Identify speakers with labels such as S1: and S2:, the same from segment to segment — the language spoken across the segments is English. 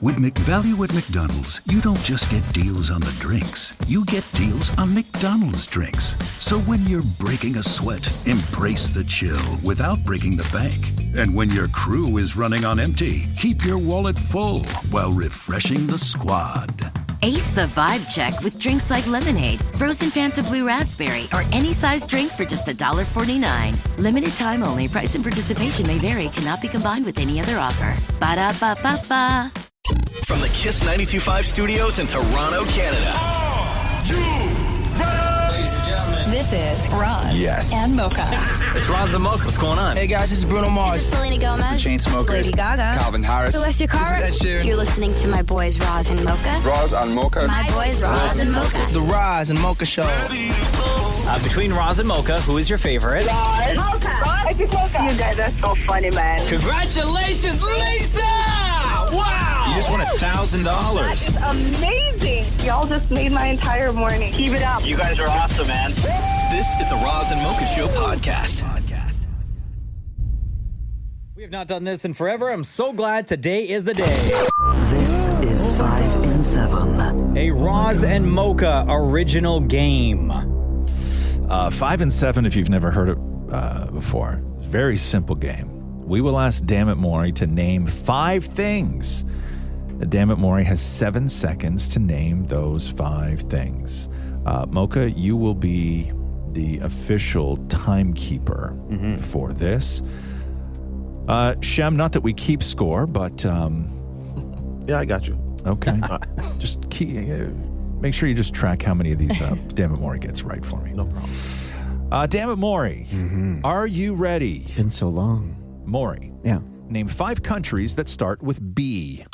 S1: With McValue at McDonald's, you don't just get deals on the drinks. You get deals on McDonald's drinks. So when you're breaking a sweat, embrace the chill without breaking the bank. And when your crew is running on empty, keep your wallet full while refreshing the squad.
S2: Ace the vibe check with drinks like lemonade, frozen Fanta Blue Raspberry, or any size drink for just $1.49. Limited time only. Price and participation may vary. Cannot be combined with any other offer. Ba-da-ba-ba-ba.
S3: From the Kiss 92.5 studios in Toronto, Canada.
S4: Ladies and gentlemen.
S5: This is Roz and Mocha.
S4: It's Roz and Mocha. What's going on?
S6: Hey guys, this is Bruno Mars.
S7: This is Selena Gomez.
S6: The Chainsmokers.
S5: Lady Gaga.
S6: Calvin Harris.
S7: Celestia Cara.
S6: This is Ed Sheeran.
S7: You're listening to my boys Roz and Mocha.
S6: Roz and Mocha.
S7: My boys Roz and Mocha.
S6: The Roz and Mocha Show.
S4: Between Roz and Mocha, who is your favorite?
S8: Roz. Mocha. I think Mocha. You guys are so funny, man.
S4: Congratulations, Lisa! Wow! You just won $1,000.
S8: That is amazing. Y'all just made my entire morning. Keep it up.
S4: You guys are awesome, man.
S3: This is the Roz and Mocha Show podcast.
S9: We have not done this in forever. I'm so glad today is the day.
S10: This is 5 in 7.
S9: A Roz and Mocha original game.
S11: 5 and 7, if you've never heard it before. It's a very simple game. We will ask Dammit Maury to name 5 things. Dammit Maury has 7 seconds to name those 5 things. Mocha, you will be the official timekeeper for this. Shem, not that we keep score, but...
S12: yeah, I got you.
S11: Okay. Just make sure you just track how many of these Dammit Maury gets right for me.
S12: No problem.
S11: Dammit Maury, are you ready?
S10: It's been so long.
S11: Maury.
S10: Yeah.
S11: Name 5 countries that start with B.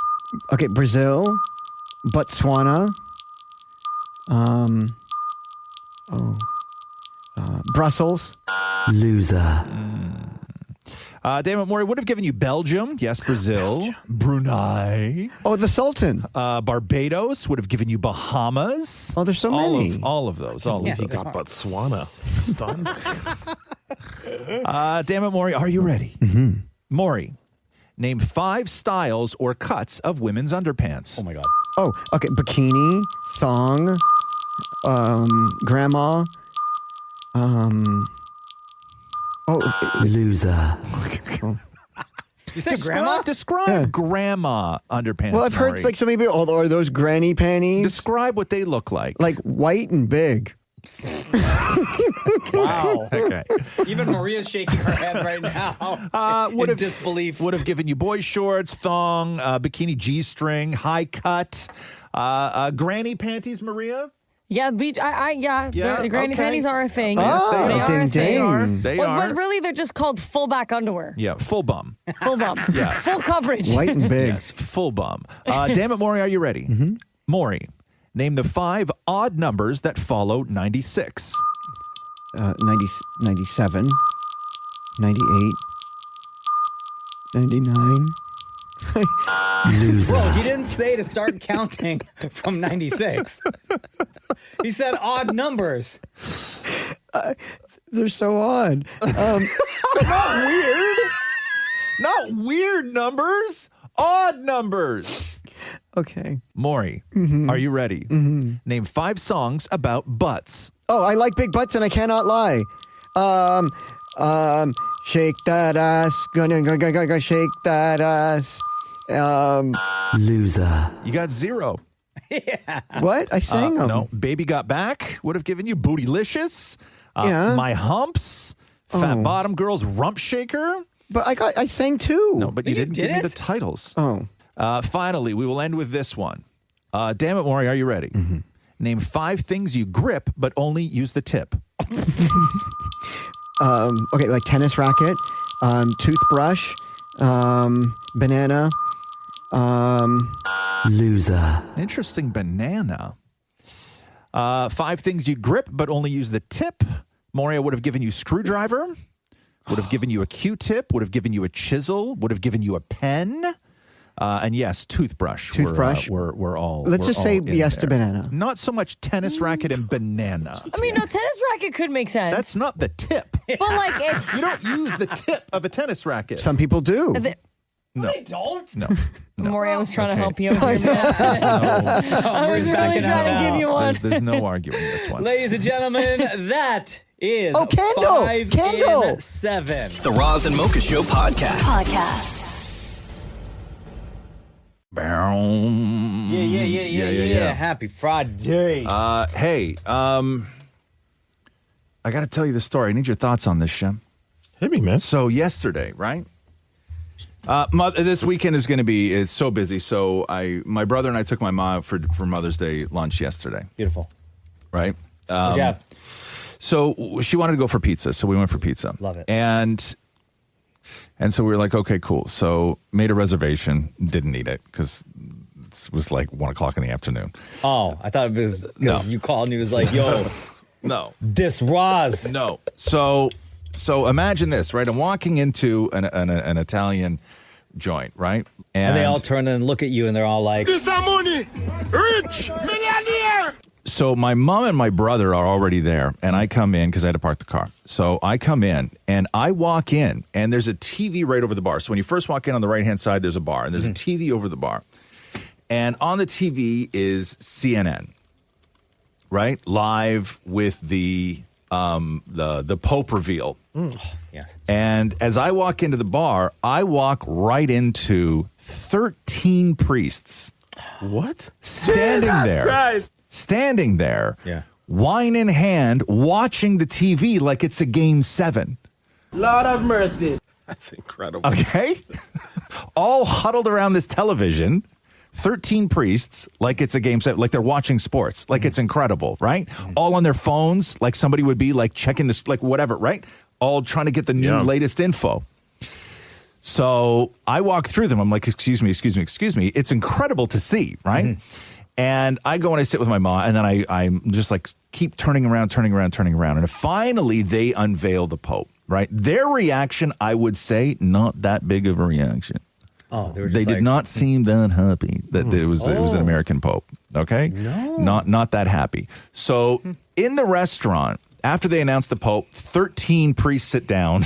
S10: Okay, Brazil, Botswana, Brussels. Loser.
S11: Dammit Maury would have given you Belgium. Yes, Brazil. Brunei.
S10: Oh, the Sultan.
S11: Barbados would have given you Bahamas.
S10: Oh, there's so many.
S11: All of those.
S12: He got Botswana. Stunned.
S11: Dammit Maury, are you ready?
S10: Mm-hmm.
S11: Maury, name 5 styles or cuts of women's underpants.
S9: Oh, my God.
S10: Oh, okay. Bikini, thong, grandma, loser.
S9: You said grandma?
S11: Describe grandma underpants.
S10: Well, I've heard
S11: Maury.
S10: like so many people, are those granny panties?
S11: Describe what they look like.
S10: Like white and big.
S9: Wow.
S11: Okay.
S9: Even Maria's shaking her head right now in disbelief.
S11: Would have given you boy shorts, thong, bikini G-string, high cut, granny panties, Maria?
S13: Yeah, the granny panties are a thing.
S11: Yes,
S10: Oh,
S11: they are.
S10: ding, ding.
S11: They
S13: Well,
S11: are.
S13: but really, they're just called full back underwear.
S11: Yeah, full bum.
S13: Full bum.
S11: Yeah.
S13: Full coverage.
S10: White and big.
S11: Yes, full bum. Dammit, Maury, are you ready?
S10: Mm-hmm.
S11: Maury, name the 5 odd numbers that follow 96.
S10: 97, 98, 99. Loser.
S9: Well, he didn't say to start counting from 96. He said odd numbers.
S10: They're so odd.
S11: Not weird. Not weird numbers. Odd numbers.
S10: Okay.
S11: Maury, are you ready? Name 5 songs about butts.
S10: Oh, I like big butts and I cannot lie. Shake that ass. Gonna shake that ass. Loser.
S11: You got 0.
S9: Yeah.
S10: What? I sang them.
S11: No, Baby Got Back would have given you Bootylicious.
S10: Yeah.
S11: My Humps. Fat Bottom Girls Rump Shaker.
S10: But I sang 2.
S11: No, but you didn't give me the titles.
S10: Oh.
S11: Finally, we will end with this one. Dammit, Maury, are you ready? Name 5 things you grip, but only use the tip.
S10: Okay, like tennis racket, toothbrush, banana, loser.
S11: Interesting, banana. 5 things you grip, but only use the tip. Maury would have given you screwdriver, would have given you a Q-tip, would have given you a chisel, would have given you a pen. And yes, toothbrush. We're all.
S10: Let's just say yes to banana.
S11: Not so much tennis racket and banana.
S13: I mean, no, tennis racket could make sense.
S11: That's not the tip.
S13: But like it's
S11: You don't use the tip of a tennis racket.
S10: Some people do.
S11: No.
S9: I don't.
S11: No.
S13: Maury, I was trying to
S11: Okay.
S13: help you. I was really trying to give you one.
S11: There's no arguing this one.
S9: Ladies and gentlemen, that is
S10: Kendall.
S9: 5
S10: Kendall.
S9: in 7.
S3: The Roz and Mocha Show podcast.
S9: Yeah. Happy Friday.
S11: Hey, I got to tell you the story. I need your thoughts on this, Shem.
S12: Hit me, man.
S11: So yesterday, right? This weekend is going to be, it's so busy. So my brother and I took my mom for Mother's Day lunch yesterday.
S9: Beautiful.
S11: Right?
S9: Good job.
S11: So she wanted to go for pizza. So we went for pizza.
S9: Love it.
S11: And so we were like, okay, cool. So made a reservation. Didn't need it because it was like 1 o'clock in the afternoon.
S9: Oh, I thought it was because you called and he was like, yo,
S11: no,
S9: this Roz.
S11: No. So imagine this, right? I'm walking into an Italian joint, right?
S9: And they all turn and look at you and they're all like,
S4: This money, rich, millionaire.
S11: So my mom and my brother are already there, and I come in because I had to park the car. So I come in, and I walk in, and there's a TV right over the bar. So when you first walk in on the right-hand side, there's a bar, and there's a TV over the bar. And on the TV is CNN, right? Live with the Pope reveal.
S9: Yes.
S11: And as I walk into the bar, I walk right into 13 priests.
S12: What?
S11: Standing there,
S9: Yeah.
S11: wine in hand, watching the TV like it's a Game 7.
S4: Lord have mercy.
S12: That's incredible.
S11: Okay? All huddled around this television, 13 priests, like it's a Game 7, like they're watching sports, like it's incredible, right? All on their phones, like somebody would be like checking this, like whatever, right? All trying to get the new latest info. So I walk through them. I'm like, excuse me. It's incredible to see, right? And I go and I sit with my mom, and then I'm just like keep turning around. And finally they unveil the Pope, right? Their reaction, I would say, not that big of a reaction.
S9: Oh,
S11: they did not seem that happy that it was an American Pope. Okay,
S9: No.
S11: not that happy. So in the restaurant, after they announced the Pope, 13 priests sit down,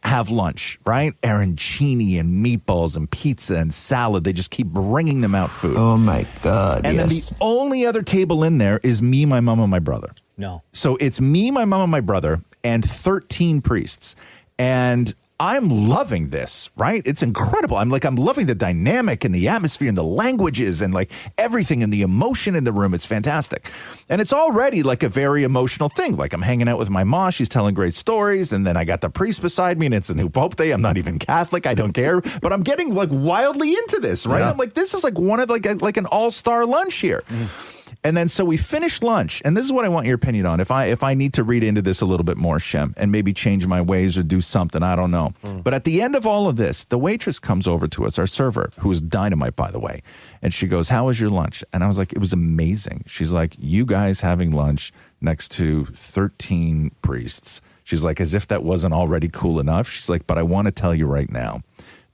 S11: have lunch, right? Arancini and meatballs and pizza and salad. They just keep bringing them out food.
S10: Oh my God!
S11: And then the only other table in there is me, my mom, and my brother.
S9: No.
S11: So it's me, my mom, and my brother, and 13 priests. And I'm loving this, right? It's incredible. I'm loving the dynamic and the atmosphere and the languages and like everything and the emotion in the room. It's fantastic. And it's already like a very emotional thing. Like I'm hanging out with my mom. She's telling great stories. And then I got the priest beside me and it's a new Pope Day. I'm not even Catholic. I don't care. But I'm getting like wildly into this, right?
S9: Yeah.
S11: I'm like, this is like one of like an all-star lunch here. And then so we finished lunch, and this is what I want your opinion on. If I need to read into this a little bit more, Shem, and maybe change my ways or do something, I don't know. But at the end of all of this, the waitress comes over to us, our server, who is dynamite, by the way, and she goes, "How was your lunch?" And I was like, "It was amazing." She's like, "You guys having lunch next to 13 priests." She's like, as if that wasn't already cool enough. She's like, "But I want to tell you right now,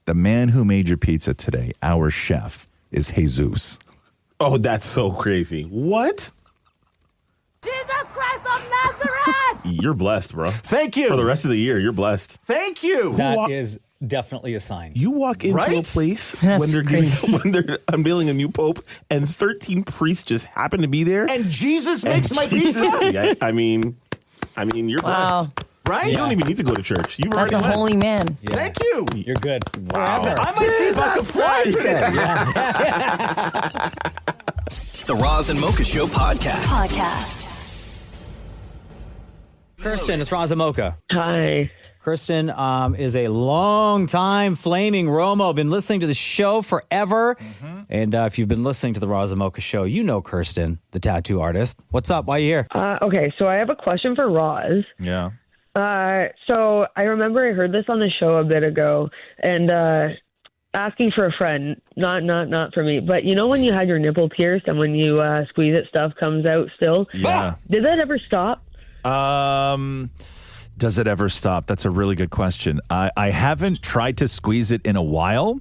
S11: the man who made your pizza today, our chef, is Jesus."
S12: Oh, that's so crazy. What?
S7: Jesus Christ of Nazareth!
S12: You're blessed, bro.
S11: Thank you.
S12: For the rest of the year, you're blessed.
S11: Thank you.
S9: That is definitely a sign.
S12: You walk into a place when they're unveiling a new pope, and 13 priests just happen to be there,
S11: and Jesus makes my pizza.
S12: Yeah, I mean, you're blessed.
S11: Right?
S12: You don't even need to go to church. You've
S13: That's
S12: already
S13: a
S12: went.
S13: holy man.
S9: Yeah.
S11: Thank you.
S9: You're good.
S12: Wow.
S11: I might see if I can fly today.
S3: The Roz and Mocha Show podcast.
S9: Kirsten, it's Roz Mocha.
S8: Hi.
S9: Kirsten is a long-time flaming Romo. Been listening to the show forever. And if you've been listening to the Roz Mocha Show, you know Kirsten, the tattoo artist. What's up? Why are you here?
S8: Okay, so I have a question for Roz.
S11: Yeah.
S8: So I remember I heard this on the show a bit ago, and asking for a friend, not for me, but you know when you had your nipple pierced and when you squeeze it, stuff comes out still?
S11: Yeah.
S8: Did that ever stop?
S11: Does it ever stop? That's a really good question. I haven't tried to squeeze it in a while,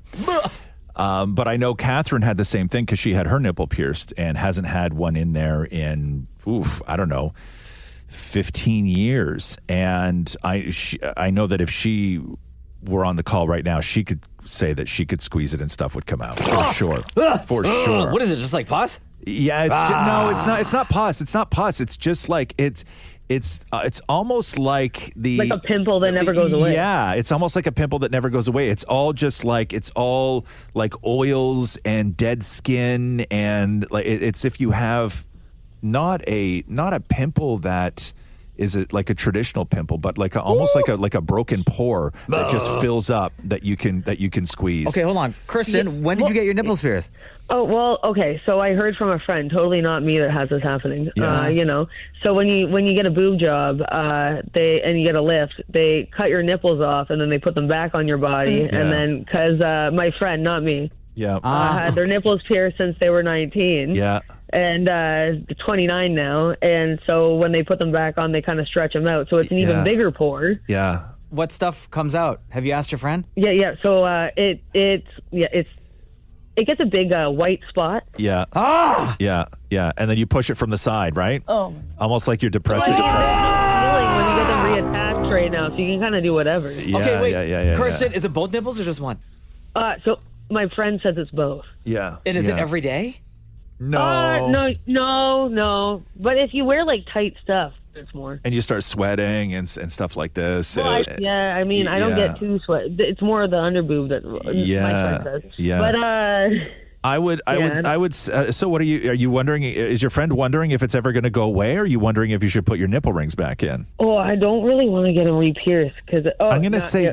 S11: but I know Catherine had the same thing because she had her nipple pierced and hasn't had one in there in, I don't know, 15 years. And I know that if she were on the call right now, she could say that she could squeeze it and stuff would come out for sure. For sure.
S9: What is it? Just like pus?
S11: Yeah, no, it's not. It's not pus. It's not pus. It's just like it's almost like
S8: like a pimple that never goes away.
S11: Yeah, it's almost like a pimple that never goes away. It's all like oils and dead skin, and like it's if you have not a pimple that is it like a traditional pimple, but like almost like a broken pore that just fills up that you can squeeze.
S9: Okay, hold on, Kristen. When did you get your nipples pierced?
S8: Oh, well, okay. So I heard from a friend, totally not me that has this happening.
S11: Yes.
S8: So when you get a boob job, and you get a lift, they cut your nipples off and then they put them back on your body. And then, cause, my friend, not me, had their nipples pierced since they were 19.
S11: Yeah.
S8: And, 29 now. And so when they put them back on, they kind of stretch them out. So it's an even bigger pore.
S11: Yeah.
S9: What stuff comes out? Have you asked your friend?
S8: Yeah. So, it gets a big white spot.
S11: Yeah. Yeah. And then you push it from the side, right?
S8: Oh.
S11: Almost like you're depressing.
S8: Feeling when you get them reattached right now, so you can kind of do whatever.
S11: Yeah,
S9: okay, wait.
S11: Yeah.
S9: Kirsten, is it both nipples or just one?
S8: So my friend says it's both.
S11: Yeah.
S9: And is it every day?
S8: No. But if you wear like tight stuff, it's more.
S11: And you start sweating and stuff like this.
S8: Well, I don't get too sweat. It's more the underboob that my friend says.
S11: Yeah.
S8: But
S11: I would. So, what are you wondering? Is your friend wondering if it's ever going to go away? Or are you wondering if you should put your nipple rings back in?
S8: Oh, I don't really want to get them re-pierced because.
S11: I'm going to say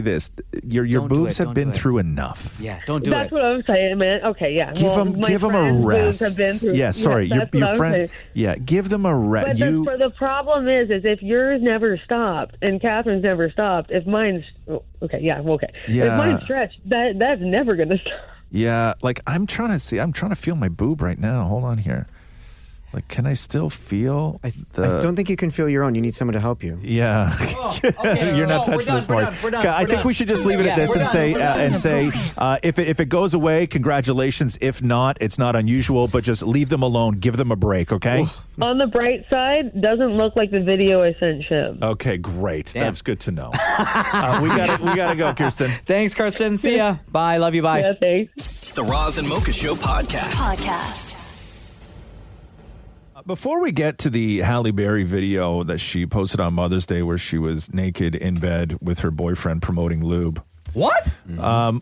S11: this. Your boobs have been through enough.
S9: Yeah, don't do it.
S8: That's what I'm saying, man. Okay, yeah.
S11: Give them a rest.
S8: Have been through,
S11: yeah, sorry, your friend.
S8: Saying.
S11: Yeah, give them a rest.
S8: But the problem is if yours never stopped and Catherine's never stopped, if mine's okay. If mine's stretched, that's never going to stop.
S11: Yeah, like I'm trying to feel my boob right now. Hold on here. Like, can I still feel
S10: I don't think you can feel your own. You need someone to help you.
S11: Yeah. You're not touching this part. I think we should just leave it at this and say if it goes away, congratulations. If not, it's not unusual, but just leave them alone. Give them a break, okay?
S8: On the bright side, doesn't look like the video I sent Shib.
S11: Okay, great. Damn. That's good to know. We gotta go, Kirsten.
S9: Thanks, Kirsten. See ya. Bye. Love you. Bye.
S8: Yeah, thanks.
S3: The Roz and Mocha Show
S5: Podcast.
S11: Before we get to the Halle Berry video that she posted on Mother's Day where she was naked in bed with her boyfriend promoting lube.
S9: What?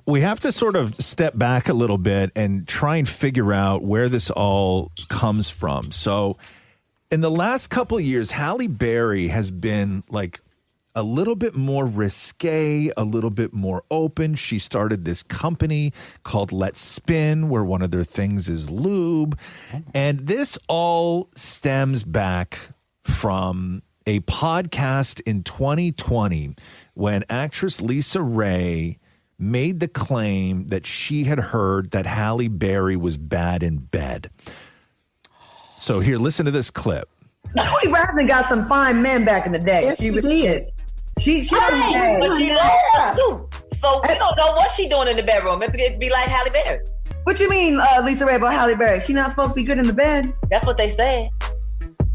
S11: We have to sort of step back a little bit and try and figure out where this all comes from. So in the last couple of years, Halle Berry has been like a little bit more risque, a little bit more open. She started this company called Let's Spin, where one of their things is lube. And this all stems back from a podcast in 2020 when actress Lisa Ray made the claim that she had heard that Halle Berry was bad in bed. So here, listen to this clip.
S14: Tony Braxton got some fine men back in the day.
S15: Yes, she did.
S14: She
S15: but she loves too. So we don't know what she doing in the bedroom. It'd be like Halle Berry.
S14: What you mean, Lisa Ray, about Halle Berry? She not supposed to be good in the bed?
S15: That's what they said.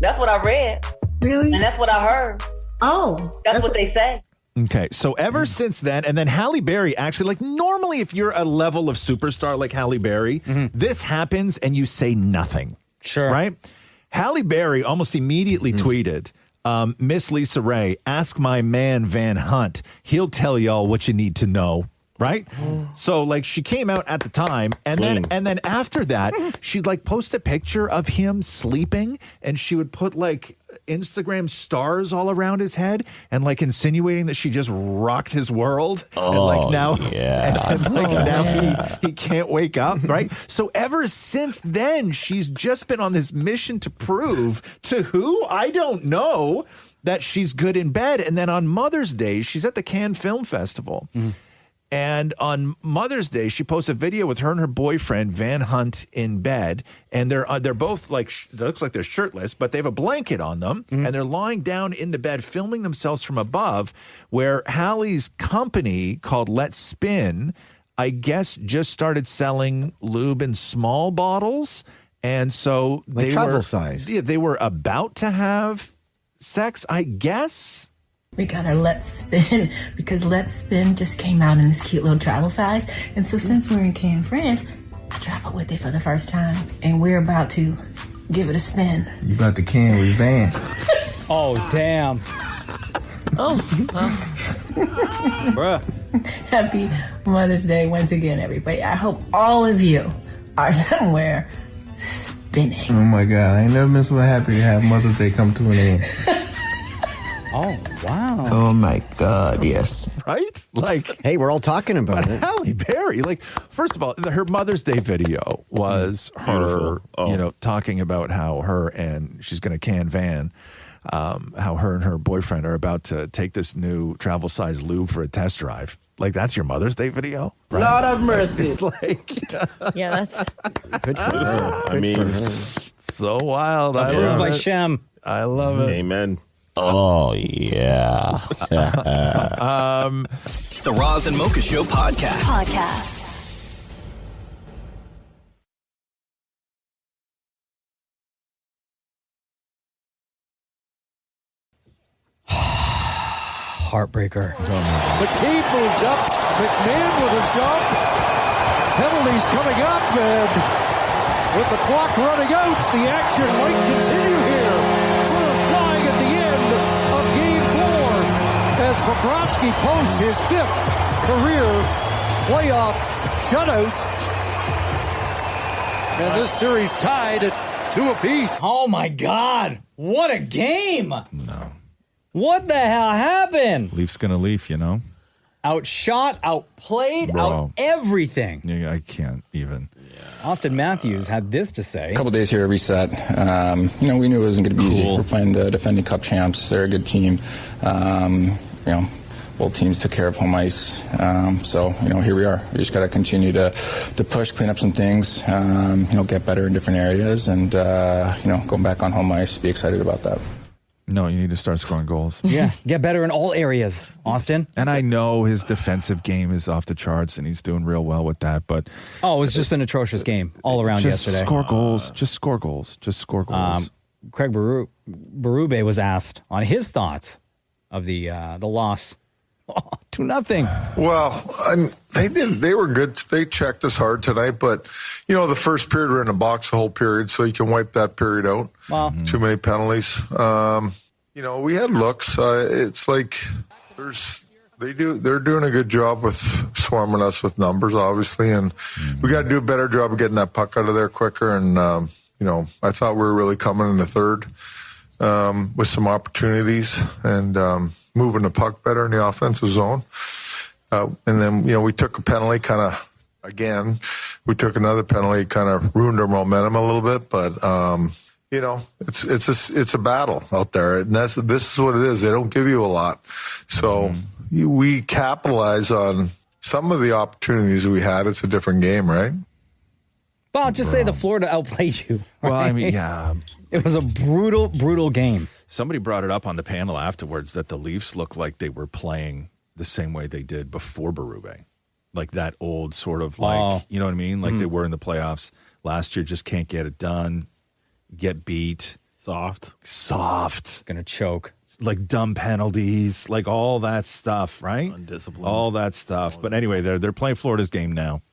S15: That's what I read.
S14: Really?
S15: And that's what I heard.
S14: Oh.
S15: That's what they say.
S11: Okay, so ever since then, and then Halle Berry actually, like normally if you're a level of superstar like Halle Berry, this happens and you say nothing.
S9: Sure.
S11: Right? Halle Berry almost immediately tweeted, Miss Lisa Ray, ask my man Van Hunt. He'll tell y'all what you need to know. Right? So like she came out at the time and then after that, she'd like post a picture of him sleeping and she would put like Instagram stars all around his head and like insinuating that she just rocked his world. And like now, he can't wake up. Right. So ever since then, she's just been on this mission to prove to who? I don't know, that she's good in bed. And then on Mother's Day, she's at the Cannes Film Festival. And on Mother's Day, she posts a video with her and her boyfriend, Van Hunt, in bed. And they're both like, it looks like they're shirtless, but they have a blanket on them. And they're lying down in the bed, filming themselves from above, where Halle's company called Let's Spin, I guess, just started selling lube in small bottles. And so
S10: like travel size.
S11: Yeah, they were about to have sex, I guess.
S16: We got our Let's Spin because Let's Spin just came out in this cute little travel size. And so since we're in Cannes, France, I traveled with it for the first time. And we're about to give it a spin.
S17: You about to Cannes with Van.
S9: Oh, damn.
S16: Oh,
S9: Bruh.
S16: Happy Mother's Day once again, everybody. I hope all of you are somewhere spinning.
S17: Oh my God, I ain't never been so happy to have Mother's Day come to an end.
S9: Oh, wow.
S10: Oh my God, yes.
S11: Right? Like,
S10: hey, we're all talking about it.
S11: Halle Berry, like, first of all, her Mother's Day video was her, talking about how she's going to Cannes Van, how her and her boyfriend are about to take this new travel size lube for a test drive. Like, that's your Mother's Day video? Right?
S18: Lord have mercy.
S13: Yeah, that's
S10: good for her.
S12: I mean,
S11: so wild.
S9: Approved by Shem.
S11: I love it.
S12: Amen.
S19: Oh, yeah.
S3: The Roz and Mocha Show podcast.
S9: Heartbreaker.
S18: McKean moves up. McMahon with a shove. Penalties coming up, and with the clock running out, the action might continue here. Sort of flying at the end of Game 4 as Bobrovsky posts his 5th career playoff shutout. And this series tied at 2 apiece.
S9: Oh my God! What a game!
S11: No.
S9: What the hell happened?
S11: Leaf's gonna leaf,
S9: Outshot, outplayed, out everything.
S11: Yeah, I can't even.
S9: Austin Matthews had this to say.
S20: A couple days here to reset. We knew it wasn't going to be easy. We're playing the defending cup champs. They're a good team. Both teams took care of home ice. So here we are. We just got to continue to push, clean up some things, get better in different areas, and, going back on home ice, be excited about that.
S11: No, you need to start scoring goals.
S9: Yeah, get better in all areas, Austin.
S11: And I know his defensive game is off the charts, and he's doing real well with that. But
S9: it was just an atrocious game all around yesterday.
S11: Score goals. Just score goals. Just score goals.
S9: Craig Berube was asked on his thoughts of the loss. 2-0.
S21: Well, they were good. They checked us hard tonight, but the first period we're in the box the whole period, so you can wipe that period out.
S9: Well,
S21: too many penalties. We had looks. It's like they're doing a good job with swarming us with numbers, obviously, and we got to do a better job of getting that puck out of there quicker. And I thought we were really coming in the third with some opportunities and moving the puck better in the offensive zone. And then, we took a penalty we took another penalty, kind of ruined our momentum a little bit, but, it's a battle out there. And this is what it is. They don't give you a lot. So we capitalize on some of the opportunities we had. It's a different game, right?
S9: Well, just say the Florida outplayed you. Right?
S11: Well, I mean, yeah.
S9: It was a brutal, brutal game.
S11: Somebody brought it up on the panel afterwards that the Leafs looked like they were playing the same way they did before Berube. Like that old sort of you know what I mean? Like they were in the playoffs last year, just can't get it done, get beat.
S12: Soft.
S9: Gonna choke.
S11: Like dumb penalties, like all that stuff, right?
S12: Undisciplined.
S11: All that stuff. But anyway, they're playing Florida's game now.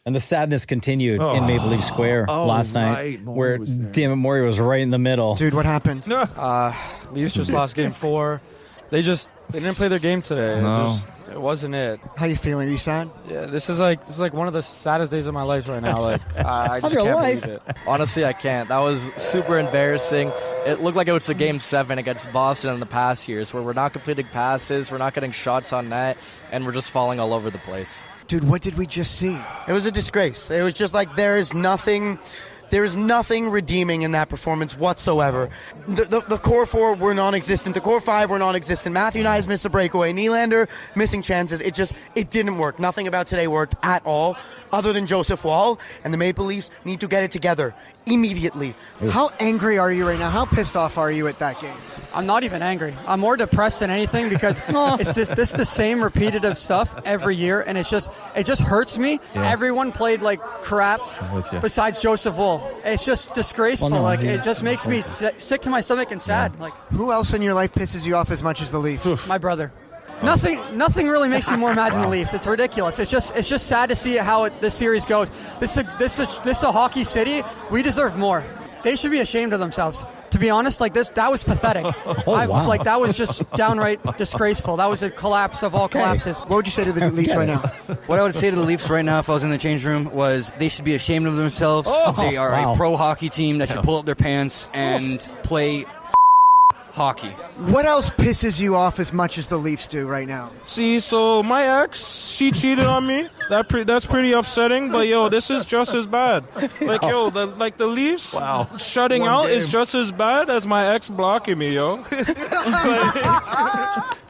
S9: And the sadness continued in Maple Leaf Square last night, where Dammit Morey was right in the middle.
S10: Dude, what happened?
S22: Leafs just lost Game 4. They didn't play their game today.
S11: No.
S22: It wasn't it.
S10: How you feeling? Are you sad?
S22: Yeah, this is like one of the saddest days of my life right now. Like I just
S9: your
S22: can't
S9: life?
S22: believe it.
S6: Honestly, I can't. That was super embarrassing. It looked like it was a Game 7 against Boston in the past years, where we're not completing passes, we're not getting shots on net, and we're just falling all over the place.
S10: Dude, what did we just see?
S23: It was a disgrace. It was just like there is nothing redeeming in that performance whatsoever. The core four were non-existent. The core five were non-existent. Matthew Nyes missed a breakaway. Nylander missing chances. It didn't work. Nothing about today worked at all, other than Joseph Wall. And the Maple Leafs need to get it together. immediately.
S10: How angry are you right now? How pissed off are you at that game?
S1: I'm not even angry. I'm more depressed than anything because it's this the same repetitive stuff every year, and it just hurts me.
S11: Yeah.
S1: Everyone played like crap besides Joseph Wool. It's just disgraceful. It just makes me sick to my stomach and sad. Like,
S10: who else in your life pisses you off as much as the Leafs?
S1: My brother. Nothing really makes me more mad than the Leafs. It's ridiculous. It's just sad to see how this series goes. This is a hockey city. We deserve more. They should be ashamed of themselves. To be honest, like that was pathetic. Like that was just downright disgraceful. That was a collapse of all collapses.
S10: What would you say to the Leafs right now?
S2: What I would say to the Leafs right now if I was in the change room was they should be ashamed of themselves. They are a pro hockey team that should pull up their pants and play hockey.
S10: What else pisses you off as much as the Leafs do right now?
S4: See, so my ex, she cheated on me. That's pretty upsetting. But yo, this is just as bad. Like yo, the Leafs shutting out is just as bad as my ex blocking me, yo.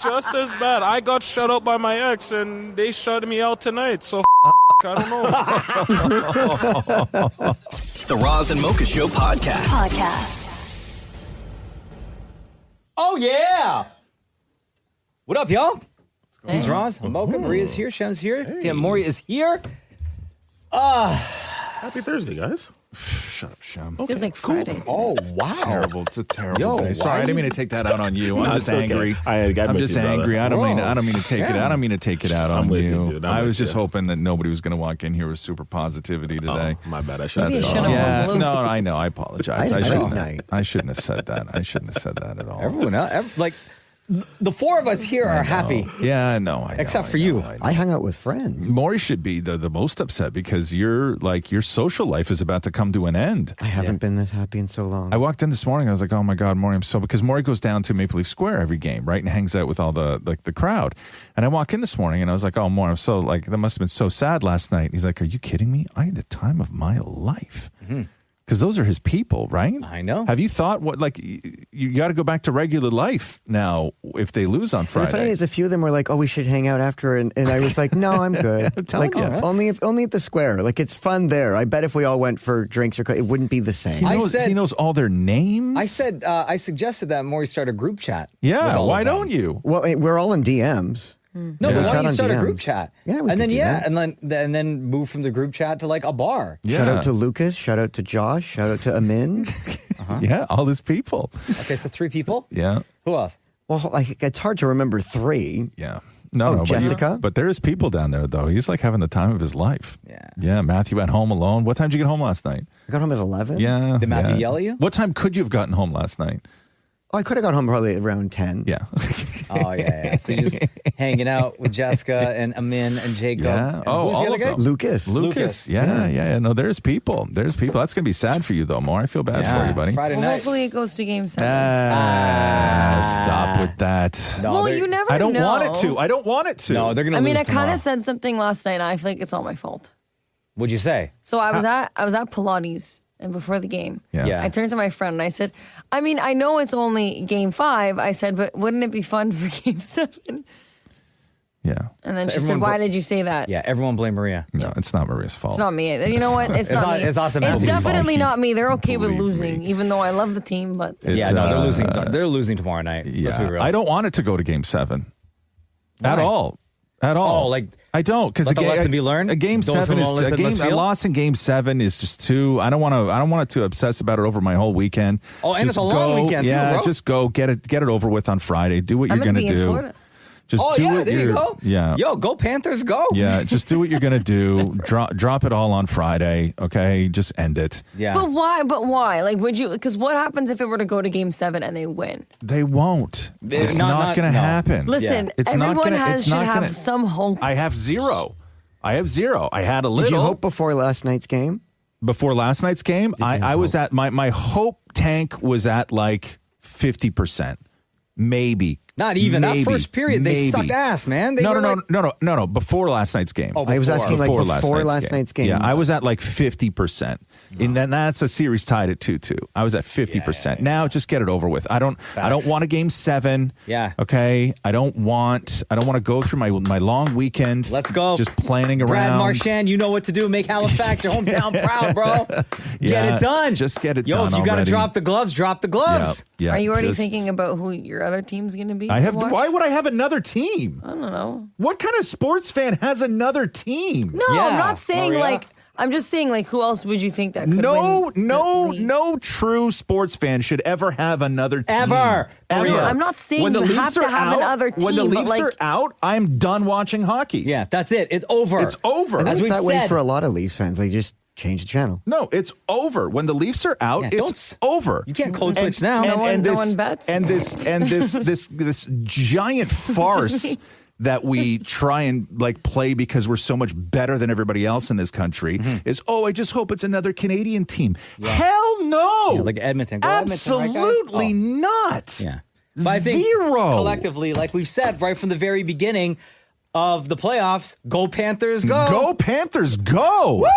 S4: Just as bad. I got shut out by my ex, and they shut me out tonight. So I don't know.
S3: The Roz and Mocha Show podcast.
S9: Oh, yeah. What up, y'all? He's Roz. Mocha. Maria's here. Shem's here. Damn, Maury is here.
S12: Happy Thursday, guys.
S11: Shut up, Shem.
S13: Okay. Feels like Friday.
S9: Oh, wow.
S11: It's terrible. It's a terrible day. Sorry, I didn't mean to take that out on you. I'm just angry.
S12: I'm
S11: just angry. I don't mean to take it. I don't mean to take it out on you. I was just hoping that nobody was going to walk in here with super positivity today.
S12: Oh, my bad. I should have
S11: said that. No, I know. I apologize. I shouldn't have said that. I shouldn't have said that at all.
S9: Everyone else, like the four of us here are happy.
S11: Yeah, I know.
S9: Except for you.
S10: I hung out with friends.
S11: Maury should be the most upset because your social life is about to come to an end.
S10: I haven't been this happy in so long.
S11: I walked in this morning. I was like, oh my God, Maury, because Maury goes down to Maple Leaf Square every game, right? And hangs out with all the crowd. And I walk in this morning and I was like, oh, Maury, I'm so that must have been so sad last night. And he's like, are you kidding me? I had the time of my life. Mm-hmm. Because those are his people, right?
S9: I know.
S11: Have you thought you got to go back to regular life now if they lose on Friday?
S10: The funny is, a few of them were like, "Oh, we should hang out after," and I was like, "No, I'm good."
S11: I'm telling you.
S10: Only at the square. Like it's fun there. I bet if we all went for drinks it wouldn't be the same.
S11: He knows all their names.
S9: I suggested that Maury start a group chat.
S11: Yeah, why don't you?
S10: Well, we're all in DMs.
S9: No, but why don't you start a group chat?
S10: Yeah,
S9: and then move from the group chat to like a bar.
S11: Yeah.
S10: Shout out to Lucas. Shout out to Josh. Shout out to Amin.
S11: Yeah, all his people.
S9: Okay, so 3 people.
S11: Yeah.
S9: Who else?
S10: Well, it's hard to remember 3.
S11: Yeah. No,
S10: Jessica.
S11: But there's people down there though. He's like having the time of his life.
S9: Yeah.
S11: Yeah. Matthew at home alone. What time did you get home last night?
S10: I got home at 11.
S11: Yeah.
S9: Did Matthew yell at you?
S11: What time could you have gotten home last night?
S10: Oh, I could have got home probably around 10.
S11: Yeah.
S9: Oh, yeah. So you're just hanging out with Jessica and Amin and Jacob.
S11: Yeah.
S9: And
S11: Oh,
S9: who's the
S11: all
S9: other
S11: of
S9: guy?
S11: them.
S10: Lucas.
S11: Yeah. No, there's people. That's going to be sad for you, though, More. I feel bad for you, buddy.
S9: Friday
S13: Well,
S9: night.
S13: hopefully it goes to Game 7.
S11: Stop with that.
S9: No,
S13: well, you never know.
S11: I don't want it to.
S9: No, they're going to
S13: I mean,
S9: lose
S13: I kind
S9: tomorrow.
S13: of said something last night, and I feel like it's all my fault.
S9: What'd you say?
S13: So I was at Pilates, and before the game,
S9: Yeah.
S13: I turned to my friend and I said, I mean, I know it's only Game 5. I said, but wouldn't it be fun for Game 7?
S11: Yeah.
S13: And then
S9: So
S13: she said,
S9: everyone
S13: why did you say that?
S9: Yeah, everyone blame Maria.
S11: No, it's not Maria's fault.
S13: It's not me. You know what? It's not me.
S9: It's awesome.
S13: It's
S9: Matthew's
S13: definitely
S9: fault.
S13: not me. They're okay with losing, even though I love the team. But
S9: They're losing. They're losing tomorrow night. Let's be
S11: Yeah.
S9: real.
S11: I don't want it to go to Game 7.
S9: Why?
S11: At all. Oh,
S9: like
S11: I don't, because
S9: let the lesson be learned.
S11: A Game
S9: Those
S11: 7
S9: who
S11: is
S9: won't listen must
S11: a
S9: feel?
S11: loss in Game 7 is just too. I don't want it to obsess about it over my whole weekend.
S9: Oh, and
S11: Just
S9: it's a long weekend, too,
S11: Yeah,
S9: bro.
S11: just go get it over with on Friday. Do what
S13: I'm
S11: you're
S13: going to
S11: gonna
S13: be in
S11: do.
S13: Florida.
S11: Just
S9: Oh
S11: do
S9: yeah,
S11: what
S9: there you
S11: you're-
S9: go.
S11: Yeah.
S9: Yo, go Panthers, go.
S11: Yeah, just do what you're gonna do. Drop it all on Friday. Okay, just end it.
S9: Yeah.
S13: But why? But why? Like, would you? Because what happens if it were to go to Game 7 and they win?
S11: They won't. It's
S9: not-
S11: not going to
S9: no.
S11: happen.
S13: Listen,
S11: It's not
S13: everyone
S11: gonna-
S13: should
S11: not
S13: have
S11: gonna-
S13: some hope.
S11: I have zero. I had a little.
S10: Did you hope before last night's game?
S11: Before last night's game, I was at my hope tank was at like 50%, maybe
S9: Not even.
S11: Maybe,
S9: that first period, they
S11: maybe.
S9: sucked ass, man. They were
S11: No. Before last night's game.
S10: Oh, I was asking like before last night's game.
S11: Yeah, I was at like 50%. And then that's a series tied at 2-2. I was at 50%. Now just get it over with. I don't want a game 7.
S9: Yeah.
S11: Okay. I don't want to go through my long weekend.
S9: Let's go.
S11: Just planning around.
S9: Brad Marchand, you know what to do. Make Halifax your hometown proud, bro. Get it done.
S11: Just get it
S9: Yo,
S11: done.
S9: if you got to
S11: already.
S9: drop the gloves, drop the gloves.
S11: Yeah.
S13: Are you already thinking about who your other team's going to be?
S11: Why would I have another team?
S13: I don't know.
S11: What kind of sports fan has another team?
S13: No, I'm not saying I'm just saying who else would you think that could win?
S11: No true sports fan should ever have another team.
S9: Ever.
S13: I'm not saying you have to have another team.
S11: When the
S13: but
S11: Leafs are out, I'm done watching hockey.
S9: Yeah, that's it. It's over.
S11: It's over.
S10: I think
S9: As
S10: it's
S9: we've
S10: that way
S9: said.
S10: for a lot of Leafs fans. They just change the channel.
S11: No, it's over. When the Leafs are out, it's over.
S9: You can't code switch now.
S13: No one bets.
S11: And this giant farce that we try and play because we're so much better than everybody else in this country is, I just hope it's another Canadian team. Yeah. Hell no.
S9: Yeah, like Edmonton.
S11: Absolutely not.
S9: Yeah. But I think
S11: Zero.
S9: collectively, like we've said right from the very beginning of the playoffs, go Panthers, go.
S11: Go Panthers, go.
S9: Woo!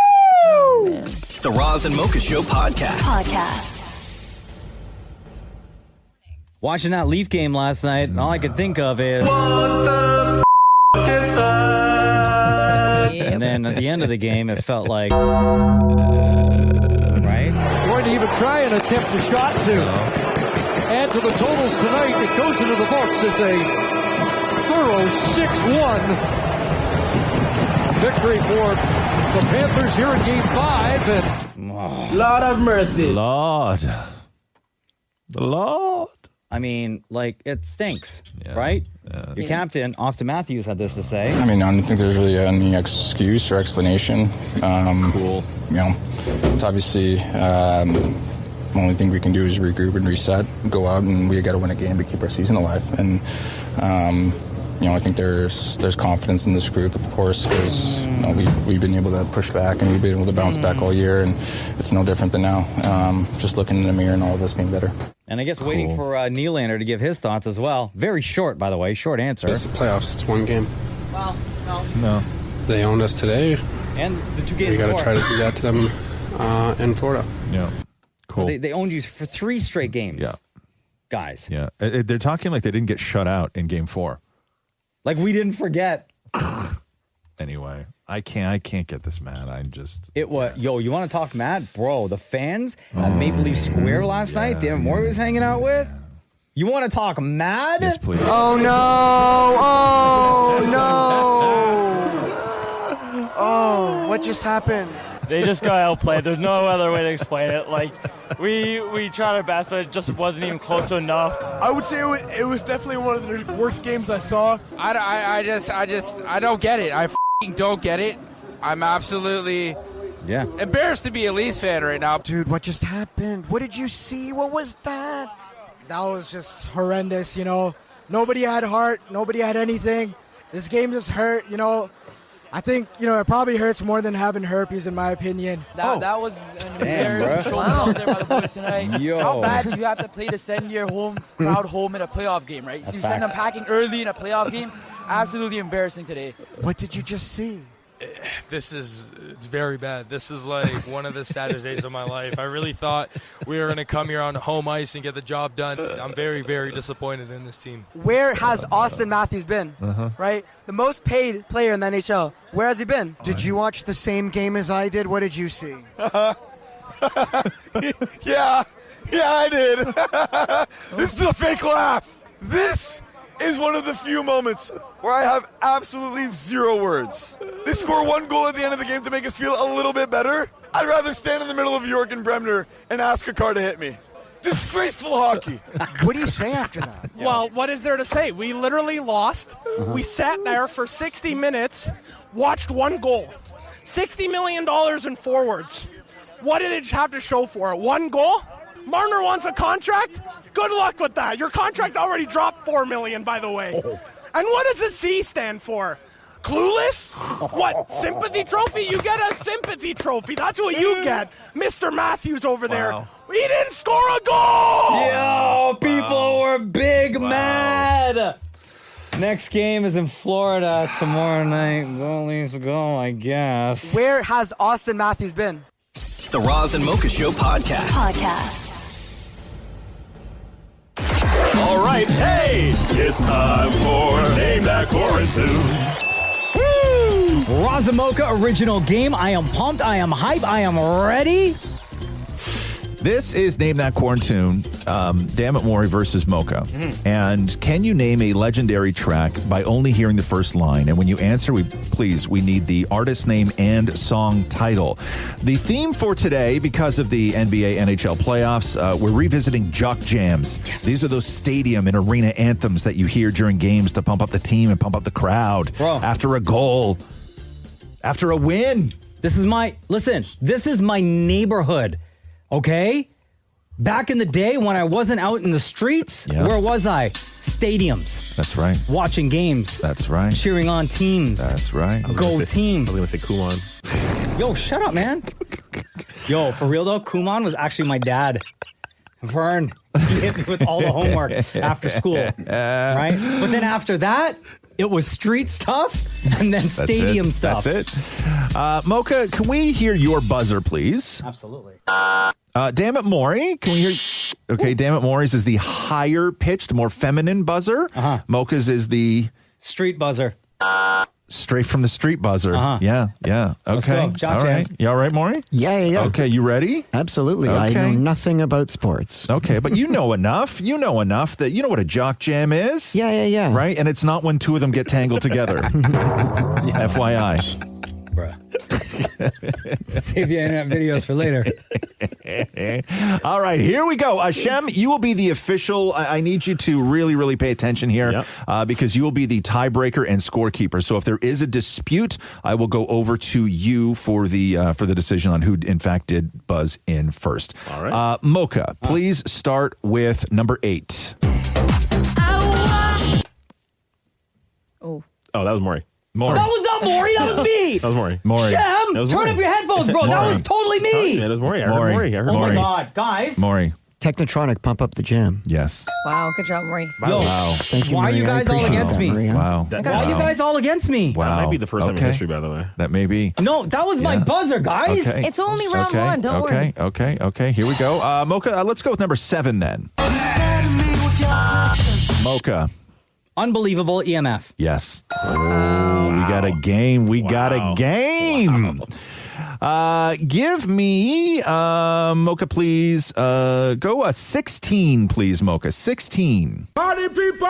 S3: The Roz and Mocha Show podcast.
S9: Watching that Leaf game last night, and all I could think of is... And then at the end of the game, it felt like... Right?
S18: Going to even try and attempt a shot to add to the totals tonight. It goes into the books as a thorough 6-1 victory for the Panthers here in Game 5. And
S5: Lord have mercy.
S11: Lord.
S9: I mean, it stinks, right? Your captain, Austin Matthews, had this to say.
S20: I mean, I don't think there's really any excuse or explanation. Cool. It's obviously the only thing we can do is regroup and reset, go out, and we got to win a game to keep our season alive. And I think there's confidence in this group, of course, because we've been able to push back and we've been able to bounce back all year, and it's no different than now. Just looking in the mirror and all of us being better.
S9: And I guess waiting for Nylander to give his thoughts as well. Very short, by the way. Short answer.
S7: It's the playoffs. It's one game.
S9: Well,
S11: no.
S7: They owned us today.
S9: And the 2 games
S7: we got to
S9: before.
S7: try to do that to them in Florida.
S11: Yeah. Cool.
S9: They owned you for 3 straight games.
S11: Yeah.
S9: Guys.
S11: Yeah. They're talking like they didn't get shut out in Game 4.
S9: Like we didn't forget.
S11: Anyway, I can't get this mad.
S9: You want to talk mad? Bro, the fans at Maple Leaf Square last night, David Morey was hanging out with. You want to talk mad?
S11: Yes, please.
S10: Oh, no. Oh, what just happened?
S5: They just got outplayed. There's no other way to explain it. We tried our best, but it just wasn't even close to enough.
S8: I would say it was definitely one of the worst games I saw.
S24: I don't get it. I don't get it. I'm absolutely embarrassed to be a Leafs fan right now.
S10: Dude, what just happened? What did you see? What was that?
S8: That was just horrendous, Nobody had heart. Nobody had anything. This game just hurt, I think, it probably hurts more than having herpes, in my opinion.
S5: That was an embarrassing show out there by the boys tonight.
S9: Yo.
S5: How bad do you have to play to send your crowd home in a playoff game, right? So you send them packing early in a playoff game. Absolutely embarrassing today.
S10: What did you just see?
S25: It's very bad. This is one of the saddest days of my life. I really thought we were going to come here on home ice and get the job done. I'm very, very disappointed in this team.
S5: Where has Austin Matthews been, right? The most paid player in the NHL. Where has he been?
S10: Did you watch the same game as I did? What did you see?
S8: Yeah, I did. This is a fake laugh. This is one of the few moments where I have absolutely zero words. They score one goal at the end of the game to make us feel a little bit better. I'd rather stand in the middle of York and Bremner and ask a car to hit me. Disgraceful hockey.
S10: What do you say after that?
S8: Well, what is there to say? We literally lost. We sat there for 60 minutes, watched one goal. $60 million in forwards. What did it have to show for it? One goal? Marner wants a contract? Good luck with that. Your contract already dropped $4 million, by the way. And what does the C stand for? Clueless? What, sympathy trophy? You get a sympathy trophy. That's what you get, Mr. Matthews over there. He didn't score a goal!
S9: Yo, people were big mad. Next game is in Florida tomorrow night. Go Leafs go, I guess.
S5: Where has Austin Matthews been?
S3: The Roz and Mocha Show podcast.
S14: All right, hey, it's time for Name That Quarantune.
S9: Roz and Mocha original game. I am pumped. I am hyped. I am ready.
S11: This is Name That Quarantune, Damn It Maury versus Mocha. And can you name a legendary track by only hearing the first line? And when you answer, we need the artist name and song title. The theme for today, because of the NBA NHL playoffs, we're revisiting jock jams. Yes. These are those stadium and arena anthems that you hear during games to pump up the team and pump up the crowd.
S9: Bro.
S11: After a goal, after a win.
S9: This is my neighborhood. Okay? Back in the day when I wasn't out in the streets, where was I? Stadiums.
S11: That's right.
S9: Watching games.
S11: That's right.
S9: Cheering on teams.
S11: That's right.
S9: Go team.
S12: I was going to say Kumon.
S9: Yo, shut up, man. Yo, for real though, Kumon was actually my dad. Vern, he hit me with all the homework after school. Right? But then after that, it was street stuff and then stadium stuff.
S11: That's it. Mocha, can we hear your buzzer, please?
S9: Absolutely.
S11: Damn It Maury, can we hear? Okay, Damn It Maury's is the higher pitched, more feminine buzzer. Mocha's is the
S9: street buzzer.
S11: Straight from the street buzzer. Yeah. Okay.
S9: Let's go. Jock
S11: all right.
S9: jams.
S11: You all right, Maury?
S10: Yeah.
S11: Okay, you ready?
S10: Absolutely. I know nothing about sports.
S11: Okay, but you know enough. You know enough that you know what a jock jam is.
S10: Yeah.
S11: Right? And it's not when two of them get tangled together. FYI.
S9: Bruh. Save your internet videos for later.
S11: All right, here we go. Shem, you will be the official. I need you to really, really pay attention here because you will be the tiebreaker and scorekeeper. So if there is a dispute, I will go over to you for the decision on who, in fact, did buzz in first.
S12: All right.
S11: Mocha, please start with number 8.
S12: Oh, that was Maury.
S11: Maury.
S9: That was not Maury, that was me.
S12: That was Maury.
S9: Shem, turn up your headphones, bro. That was totally me.
S12: Yeah, that was Maury. I heard Maury.
S9: Oh my God, guys.
S11: Maury.
S10: Technotronic, pump up the jam.
S11: Yes.
S13: Wow, good job, Maury.
S11: Wow.
S10: Thank you,
S9: Why are you
S10: Maria. I
S9: guys all
S10: appreciate
S9: against
S10: that,
S9: me?
S10: Maria.
S11: Wow.
S9: Why are you guys all against me?
S11: Wow.
S12: That might be the first time in history, by the way.
S11: That may be.
S9: No, that was my buzzer, guys.
S11: Okay.
S13: It's only round one, don't worry.
S11: Okay. Here we go. Mocha, let's go with number 7 then. Mocha.
S9: Unbelievable EMF.
S11: Yes. Oh, we got a game. We got a game. Give me, Mocha, please, go a 16, please, Mocha. 16.
S14: Party people!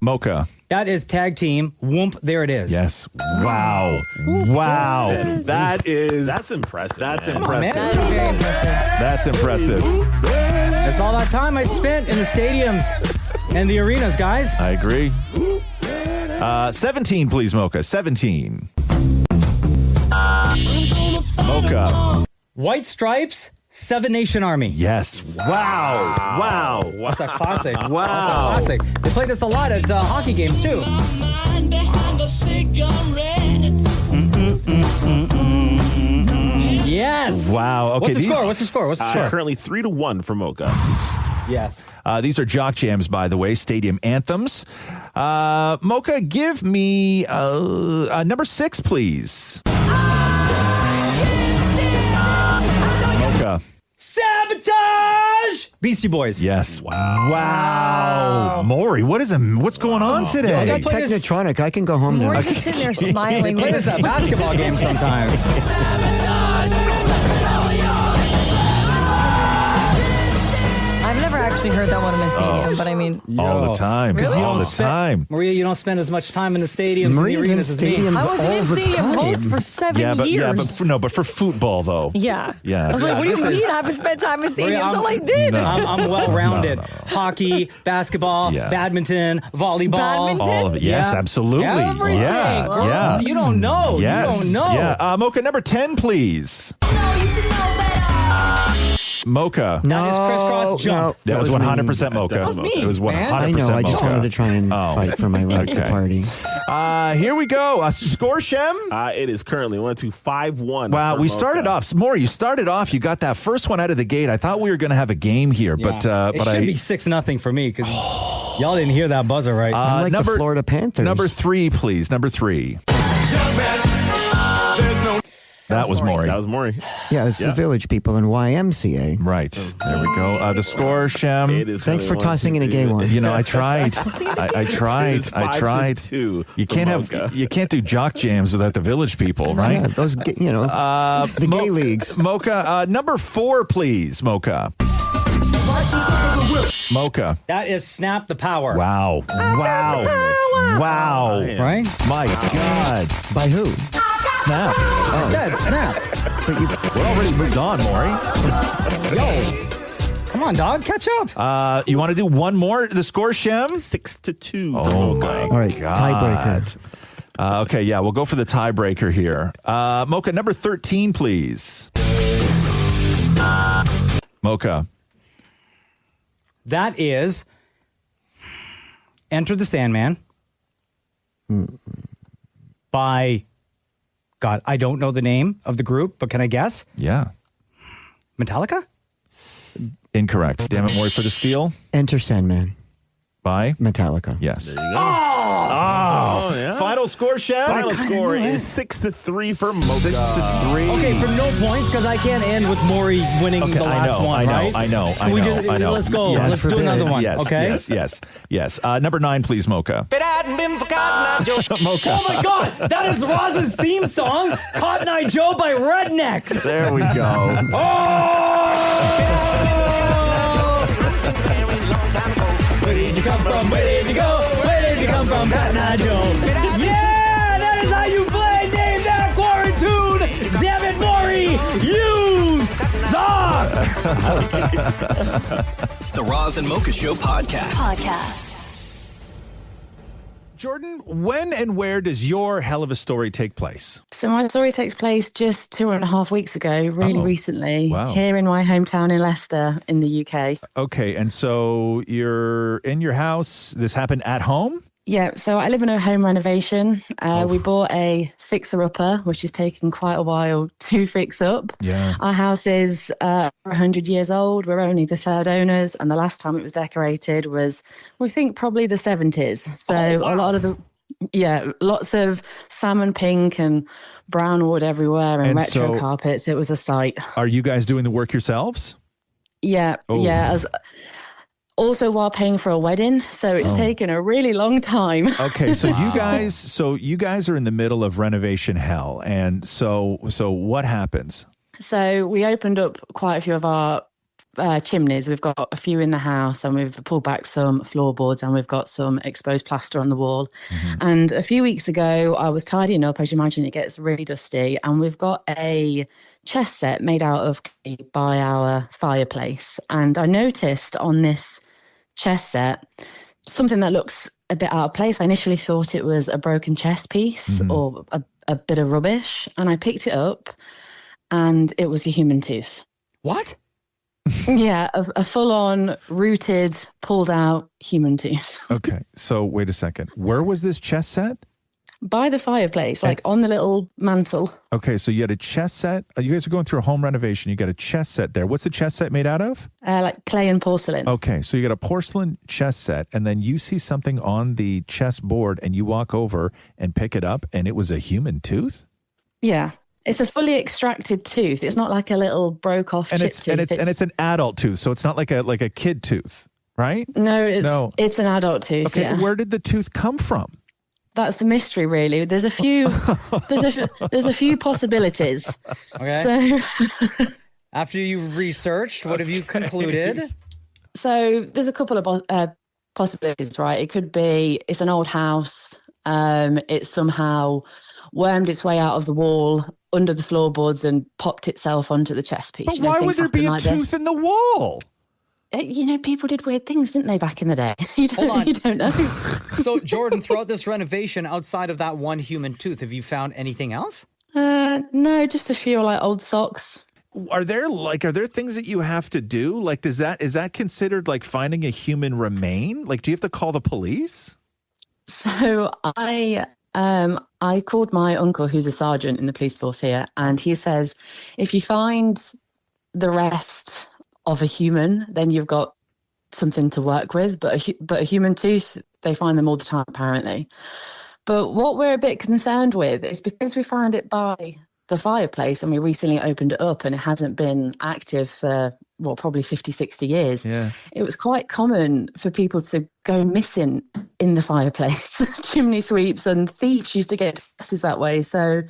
S11: Mocha.
S9: That is tag team. Whoomp, there it is.
S11: Yes. Wow. Wow.
S12: That's impressive.
S11: That's
S12: man.
S11: impressive.
S13: That is very impressive.
S11: That's impressive.
S9: That's all that time I spent in the stadiums and the arenas, guys.
S11: I agree. 17, please, Mocha. 17. Mocha.
S9: White Stripes, Seven Nation Army.
S11: Yes. Wow.
S9: That's a classic.
S11: Wow.
S9: That's a classic. They play this a lot at hockey games, too. Yes.
S11: Wow. Okay.
S9: What's the score?
S12: Currently 3-1 for Mocha.
S9: Yes.
S11: These are jock jams, by the way, stadium anthems. Mocha, give me number 6, please. Mocha.
S9: Sabotage! Beastie Boys.
S11: Yes. Wow. Maury, what's going on today?
S10: I got Technotronic. I can go home now.
S13: Maury's just sitting there smiling.
S9: They play this at basketball games sometimes.
S13: I've never actually heard that one in a stadium, but I mean...
S11: All the time.
S13: Really?
S11: All the time.
S9: Maria, you don't spend as much time in the stadiums
S10: Maria's
S9: and
S10: in
S9: the arenas as me.
S10: stadiums
S13: I was
S10: all
S13: in
S10: the
S13: stadium
S10: time.
S13: host for 7 years.
S11: But for football, though.
S13: Yeah.
S11: Yeah.
S13: I was like, what do you mean I haven't spent time in
S9: Maria,
S13: stadiums? All I did.
S9: I'm well-rounded. Hockey, basketball, badminton, volleyball.
S11: All of it. Yes, absolutely.
S9: Everything.
S11: Yeah.
S9: Girl.
S11: Yeah.
S9: You don't know.
S11: Yes.
S9: You don't know.
S11: Yeah. Mocha, number 10, please. Mocha.
S10: No,
S9: That is crisscross jump.
S11: That was 100% Mocha.
S9: That was me,
S11: It was 100%
S9: man.
S10: I know. I just
S11: Mocha.
S10: wanted to try and fight for my right to party.
S11: Here we go. Score, Shem?
S12: It is currently 1-2-5-1.
S11: Wow, we started off. Maury, you started off. You got that first one out of the gate. I thought we were going to have a game here, but
S9: it should be 6-0 for me because y'all didn't hear that buzzer right.
S10: I'm like the Florida Panthers.
S11: Number 3, please. Number 3. That was Maury.
S12: That was Maury.
S10: Yeah, it's the Village People in YMCA.
S11: Right. There we go. The score, Shem.
S10: Thanks for tossing in a gay one.
S11: You know, I tried. I tried. I tried.
S12: 5-2
S11: You can't
S12: Mocha.
S11: you can't do jock jams without the Village People, right?
S10: Yeah, those, the gay leagues.
S11: Mocha, number 4, please, Mocha. Mocha.
S9: That is Snap the Power.
S11: Wow. Wow.
S9: Right?
S11: My God.
S10: By who?
S11: Snap.
S10: I said Snap. But
S11: We're already moved on, Maury.
S9: Yo. Come on, dog. Catch up.
S11: You want to do one more? The score, Shem?
S12: 6-2.
S11: Oh, my
S10: All right,
S11: God.
S10: tiebreaker.
S11: Okay, yeah, we'll go for the tiebreaker here. Mocha, number 13, please. Mocha.
S9: That is Enter the Sandman by, God, I don't know the name of the group, but can I guess?
S11: Yeah.
S9: Metallica?
S11: Incorrect. Damn it, Maury, for the steal.
S10: Enter Sandman.
S11: By?
S10: Metallica.
S11: Yes.
S12: There you go.
S11: Oh,
S12: yeah.
S11: Final score, Shem?
S12: Final score is 6-3 for Mocha.
S11: 6-3.
S9: Okay, for no points, because I can't end with Maury winning the last one, right?
S11: I know.
S9: Let's go.
S11: Yes.
S9: Let's do another one,
S11: Yes,
S9: okay?
S11: Yes. Number 9, please, Mocha. Mocha.
S9: Oh, my God. That is Roz's theme song, Cotton Eye Joe by Rednecks.
S11: There we go.
S9: Where did you come from? Where did you go? Where did you come from, Cotton Eye Joe? Yeah, that is how you play Name That Quarantune. Damn it, Maury, you suck.
S3: The Roz and Mocha Show podcast.
S11: Jordan, when and where does your Helluva Story take place?
S15: So my story takes place just 2.5 weeks ago, really recently,
S11: Wow.
S15: here in my hometown in Leicester in the UK.
S11: Okay, and so you're in your house. This happened at home?
S15: Yeah, so I live in a home renovation. We bought a fixer-upper, which has taken quite a while to fix up.
S11: Yeah.
S15: Our house is 100 years old. We're only the third owners, and the last time it was decorated was, we think, probably the 70s. So a lot of the... Yeah, lots of salmon pink and brown wood everywhere and retro
S11: so-
S15: carpets. It was a sight.
S11: Are you guys doing the work yourselves?
S15: Yeah,
S11: Oh.
S15: yeah. Also while paying for a wedding, so it's taken a really long time.
S11: Okay, so you guys are in the middle of renovation hell, and so what happens?
S15: So we opened up quite a few of our chimneys. We've got a few in the house, and we've pulled back some floorboards, and we've got some exposed plaster on the wall. And a few weeks ago, I was tidying up. As you imagine, it gets really dusty, and we've got a chess set made out of clay by our fireplace. And I noticed on this chess set something that looks a bit out of place. I initially thought it was a broken chess piece or a bit of rubbish, and I picked it up, and it was a human tooth.
S9: What?
S15: Yeah, a full-on rooted, pulled out human tooth.
S11: Okay, so wait a second. Where was this chess set?
S15: By the fireplace, like on the little mantle.
S11: Okay, so you had a chess set. You guys are going through a home renovation. You got a chess set there. What's the chess set made out of?
S15: Like clay and porcelain.
S11: Okay, so you got a porcelain chess set, and then you see something on the chess board, and you walk over and pick it up, and it was a human tooth?
S15: Yeah. It's a fully extracted tooth. It's not like a little broke off
S11: And
S15: chip
S11: it's
S15: tooth.
S11: and it's an adult tooth, so it's not like a kid tooth, right?
S15: No, it's an adult tooth.
S11: Okay,
S15: Yeah.
S11: where did the tooth come from?
S15: That's the mystery, really. There's a few. there's a few possibilities.
S9: Okay.
S15: So,
S9: After you've researched, what have you concluded?
S15: so there's a couple of possibilities, right? It could be it's an old house. It's somehow wormed its way out of the wall under the floorboards and popped itself onto the chess piece.
S11: But why would there be a
S15: like
S11: tooth in the wall?
S15: You know, people did weird things, didn't they, back in the day? You don't know.
S9: So, Jordan, throughout this renovation, outside of that one human tooth, have you found anything else?
S15: No, just a few like old socks.
S11: Are there things that you have to do? Like, is that considered like finding a human remain? Like, do you have to call the police?
S15: So I I called my uncle, who's a sergeant in the police force here, and he says if you find the rest of a human, then you've got something to work with. But a human tooth, they find them all the time, apparently. But what we're a bit concerned with is because we found it by the fireplace and we recently opened it up and it hasn't been active for, well, probably 50, 60 years.
S11: Yeah.
S15: It was quite common for people to go missing in the fireplace. Chimney sweeps and thieves used to get tested that way. So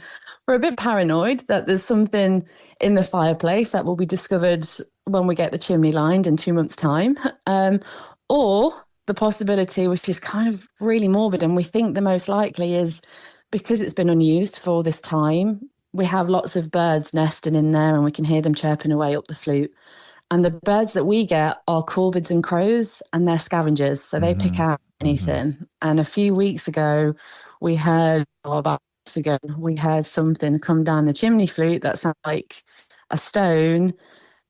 S15: we're a bit paranoid that there's something in the fireplace that will be discovered when we get the chimney lined in 2 months' time. Or the possibility, which is kind of really morbid, and we think the most likely is because it's been unused for all this time, we have lots of birds nesting in there and we can hear them chirping away up the flute. And the birds that we get are corvids and crows, and they're scavengers, so they pick out anything. And a few weeks ago, we heard, about a month ago, we heard something come down the chimney flute that sounded like a stone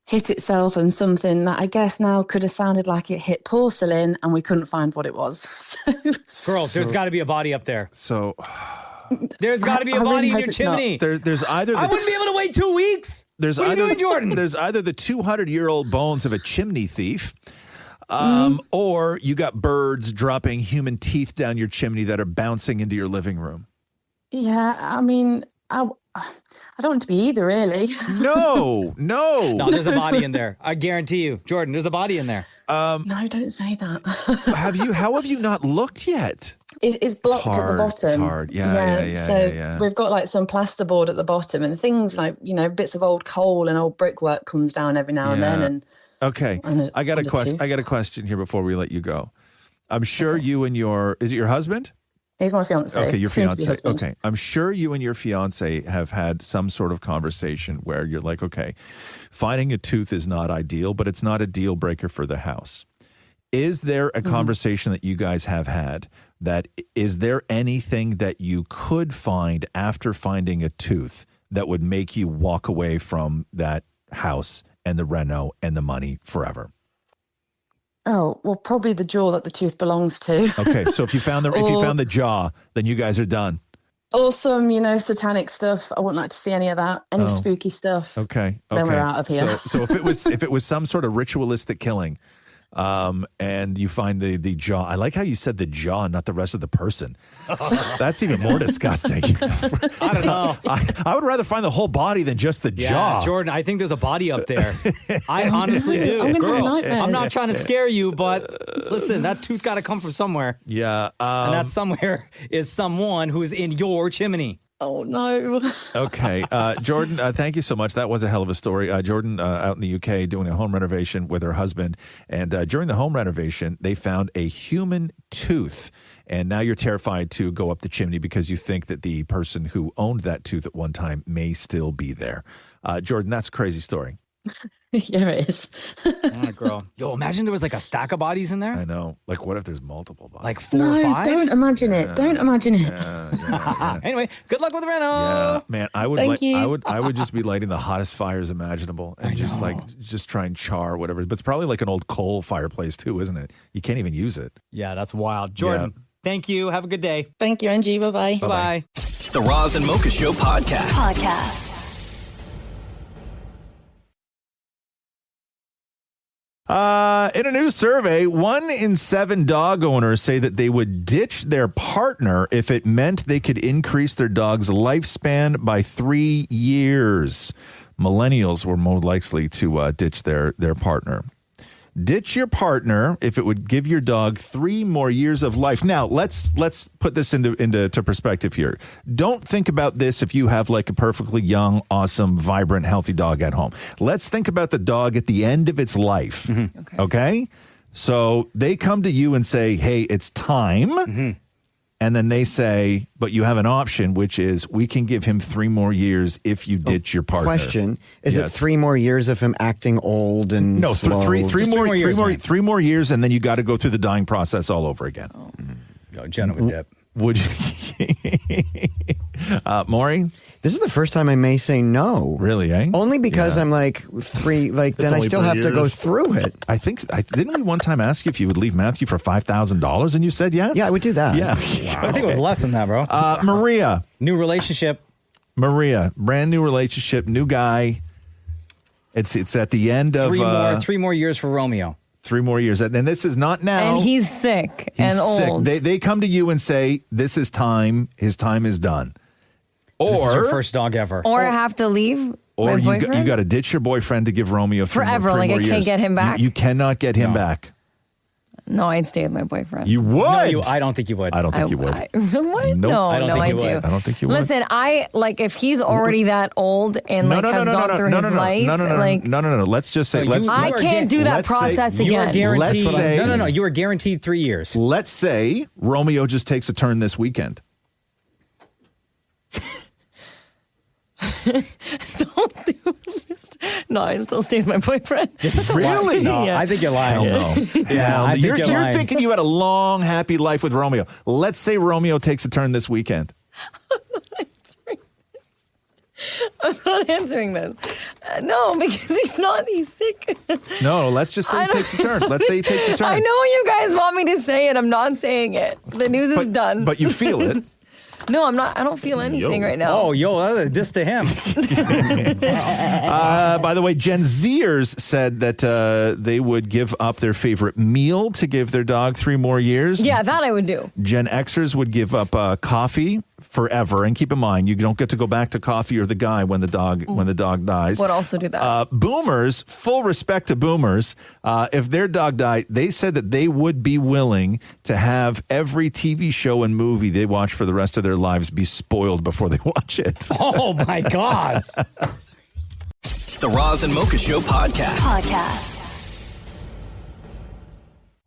S15: hit itself and something that I guess now could have sounded like it hit porcelain, and we couldn't find what it was.
S9: Girls, there's got to be a body up there.
S11: So
S9: there's got to be a body in your chimney.
S11: There's either
S9: I wouldn't be able to wait 2 weeks. What are you doing, Jordan?
S11: There's either the 200-year-old bones of a chimney thief, or you got birds dropping human teeth down your chimney that are bouncing into your living room.
S15: Yeah, I mean, I don't want to be either, really.
S11: No.
S9: No, there's a body in there. I guarantee you. Jordan, there's a body in there.
S15: No, don't say that.
S11: How have you not looked yet?
S15: It's blocked at the bottom.
S11: It's hard. Yeah.
S15: So we've got like some plasterboard at the bottom, and things like, bits of old coal and old brickwork comes down every now and then. And
S11: okay, I got a question here before we let you go. I'm sure you and is it your husband?
S15: He's my fiance.
S11: Okay, your fiance.
S15: Husband.
S11: Okay, I'm sure you and your fiance have had some sort of conversation where you're like, okay, finding a tooth is not ideal, but it's not a deal breaker for the house. Is there a conversation that you guys have had that is there anything that you could find after finding a tooth that would make you walk away from that house and the Reno and the money forever?
S15: Oh, well, probably the jaw that the tooth belongs to.
S11: Okay, so if you found the jaw, then you guys are done.
S15: Or some, satanic stuff. I wouldn't like to see any of that. Any spooky stuff.
S11: Okay.
S15: Then we're out of here.
S11: So if it was some sort of ritualistic killing, and you find the jaw. I like how you said the jaw, not the rest of the person. That's even more disgusting.
S9: I don't know.
S11: I would rather find the whole body than just the jaw.
S9: Jordan, I think there's a body up there. I honestly do.
S15: I'm gonna have
S9: Girl,
S15: nightmares.
S9: I'm not trying to scare you, but listen, that tooth got to come from somewhere.
S11: Yeah.
S9: And that somewhere is someone who's in your chimney.
S15: Oh, no.
S11: Okay. Jordan, thank you so much. That was a hell of a story. Jordan out in the UK doing a home renovation with her husband. And during the home renovation, they found a human tooth. And now you're terrified to go up the chimney because you think that the person who owned that tooth at one time may still be there. Jordan, that's a crazy story.
S15: Yeah, it is.
S9: Oh, girl. Yo, imagine there was like a stack of bodies in there.
S11: I know. Like, what if there's multiple bodies?
S9: Like 4 or 5?
S15: Don't imagine it. Don't imagine it.
S9: Anyway, good luck with Reno.
S11: Yeah, man, I would
S15: Thank you.
S11: I would just be lighting the hottest fires imaginable and just try and char whatever. But it's probably like an old coal fireplace too, isn't it? You can't even use it.
S9: Yeah, that's wild. Jordan, thank you. Have a good day.
S15: Thank you, Angie. Bye-bye.
S9: Bye-bye.
S3: The Roz and Mocha Show podcast.
S11: In a new survey, 1 in 7 dog owners say that they would ditch their partner if it meant they could increase their dog's lifespan by 3 years. Millennials were more likely to ditch their partner. Ditch your partner if it would give your dog 3 more years of life. Now, let's put this into perspective here. Don't think about this if you have like a perfectly young, awesome, vibrant, healthy dog at home. Let's think about the dog at the end of its life. Okay? So they come to you and say, hey, it's time. And then they say, but you have an option, which is we can give him 3 more years if you ditch your partner.
S10: Question. Is it 3 more years of him acting old and
S11: no,
S10: slow?
S11: three more years, and then you got to go through the dying process all over again.
S9: Jenna would dip.
S11: Would you? Maury?
S10: This is the first time I may say no.
S11: Really, eh?
S10: Only because I'm like 3, like then I still have to go through it.
S11: I think, didn't we one time ask you if you would leave Matthew for $5,000 and you said yes?
S10: Yeah, I would do that.
S11: Yeah.
S9: I think it was less than that, bro.
S11: Maria.
S9: New relationship.
S11: Maria, brand new relationship, new guy. It's at the end of...
S9: 3 more years for Romeo.
S11: 3 more years. And this is not now.
S13: And he's sick and old.
S11: They come to you and say, this is time. His time is done. Or
S9: this is your first dog ever.
S13: Or I have to leave
S11: or
S13: my boyfriend?
S11: you got to ditch your boyfriend to give Romeo
S13: Forever,
S11: three
S13: like
S11: more
S13: I can't
S11: years.
S13: get him back?
S11: You cannot get him back.
S13: No, I'd stay with my boyfriend.
S11: You would?
S9: I don't think you would.
S11: I don't think you would.
S13: What?
S11: Nope.
S13: No,
S11: I don't
S13: no,
S11: think
S13: I
S11: you
S13: do.
S11: would. I don't think you would.
S13: Listen, if he's already that old and has gone through his life,
S11: No. Let's just say,
S13: I can't do that process
S9: You are
S13: again.
S9: guaranteed.
S11: Let's say-
S9: No. You are guaranteed 3 years.
S11: Let's say Romeo just takes a turn this weekend.
S13: Don't do this. No, I still stay with my boyfriend.
S9: You're such a
S11: Really?
S9: No,
S13: Yeah.
S9: I think you're lying.
S11: Hell no.
S9: Yeah, I think
S11: you're
S9: lying.
S11: thinking you had a long, happy life with Romeo. Let's say Romeo takes a turn this weekend.
S13: I'm not answering this. No, because he's sick.
S11: No, let's just say he takes a turn. Let's say he takes a turn.
S13: I know you guys want me to say it. I'm not saying it. The news is done.
S11: But you feel it.
S13: No, I'm not. I don't feel anything right now.
S9: Oh, that's a diss to him.
S11: By the way, Gen Zers said that they would give up their favorite meal to give their dog 3 more years.
S13: Yeah, that I would do.
S11: Gen Xers would give up coffee forever, and keep in mind you don't get to go back to coffee or the guy when the dog dies.
S13: Would also do that.
S11: Boomers, full respect to boomers, if their dog died, they said that they would be willing to have every TV show and movie they watch for the rest of their lives be spoiled before they watch it.
S9: Oh my God.
S3: The Roz and Mocha Show podcast.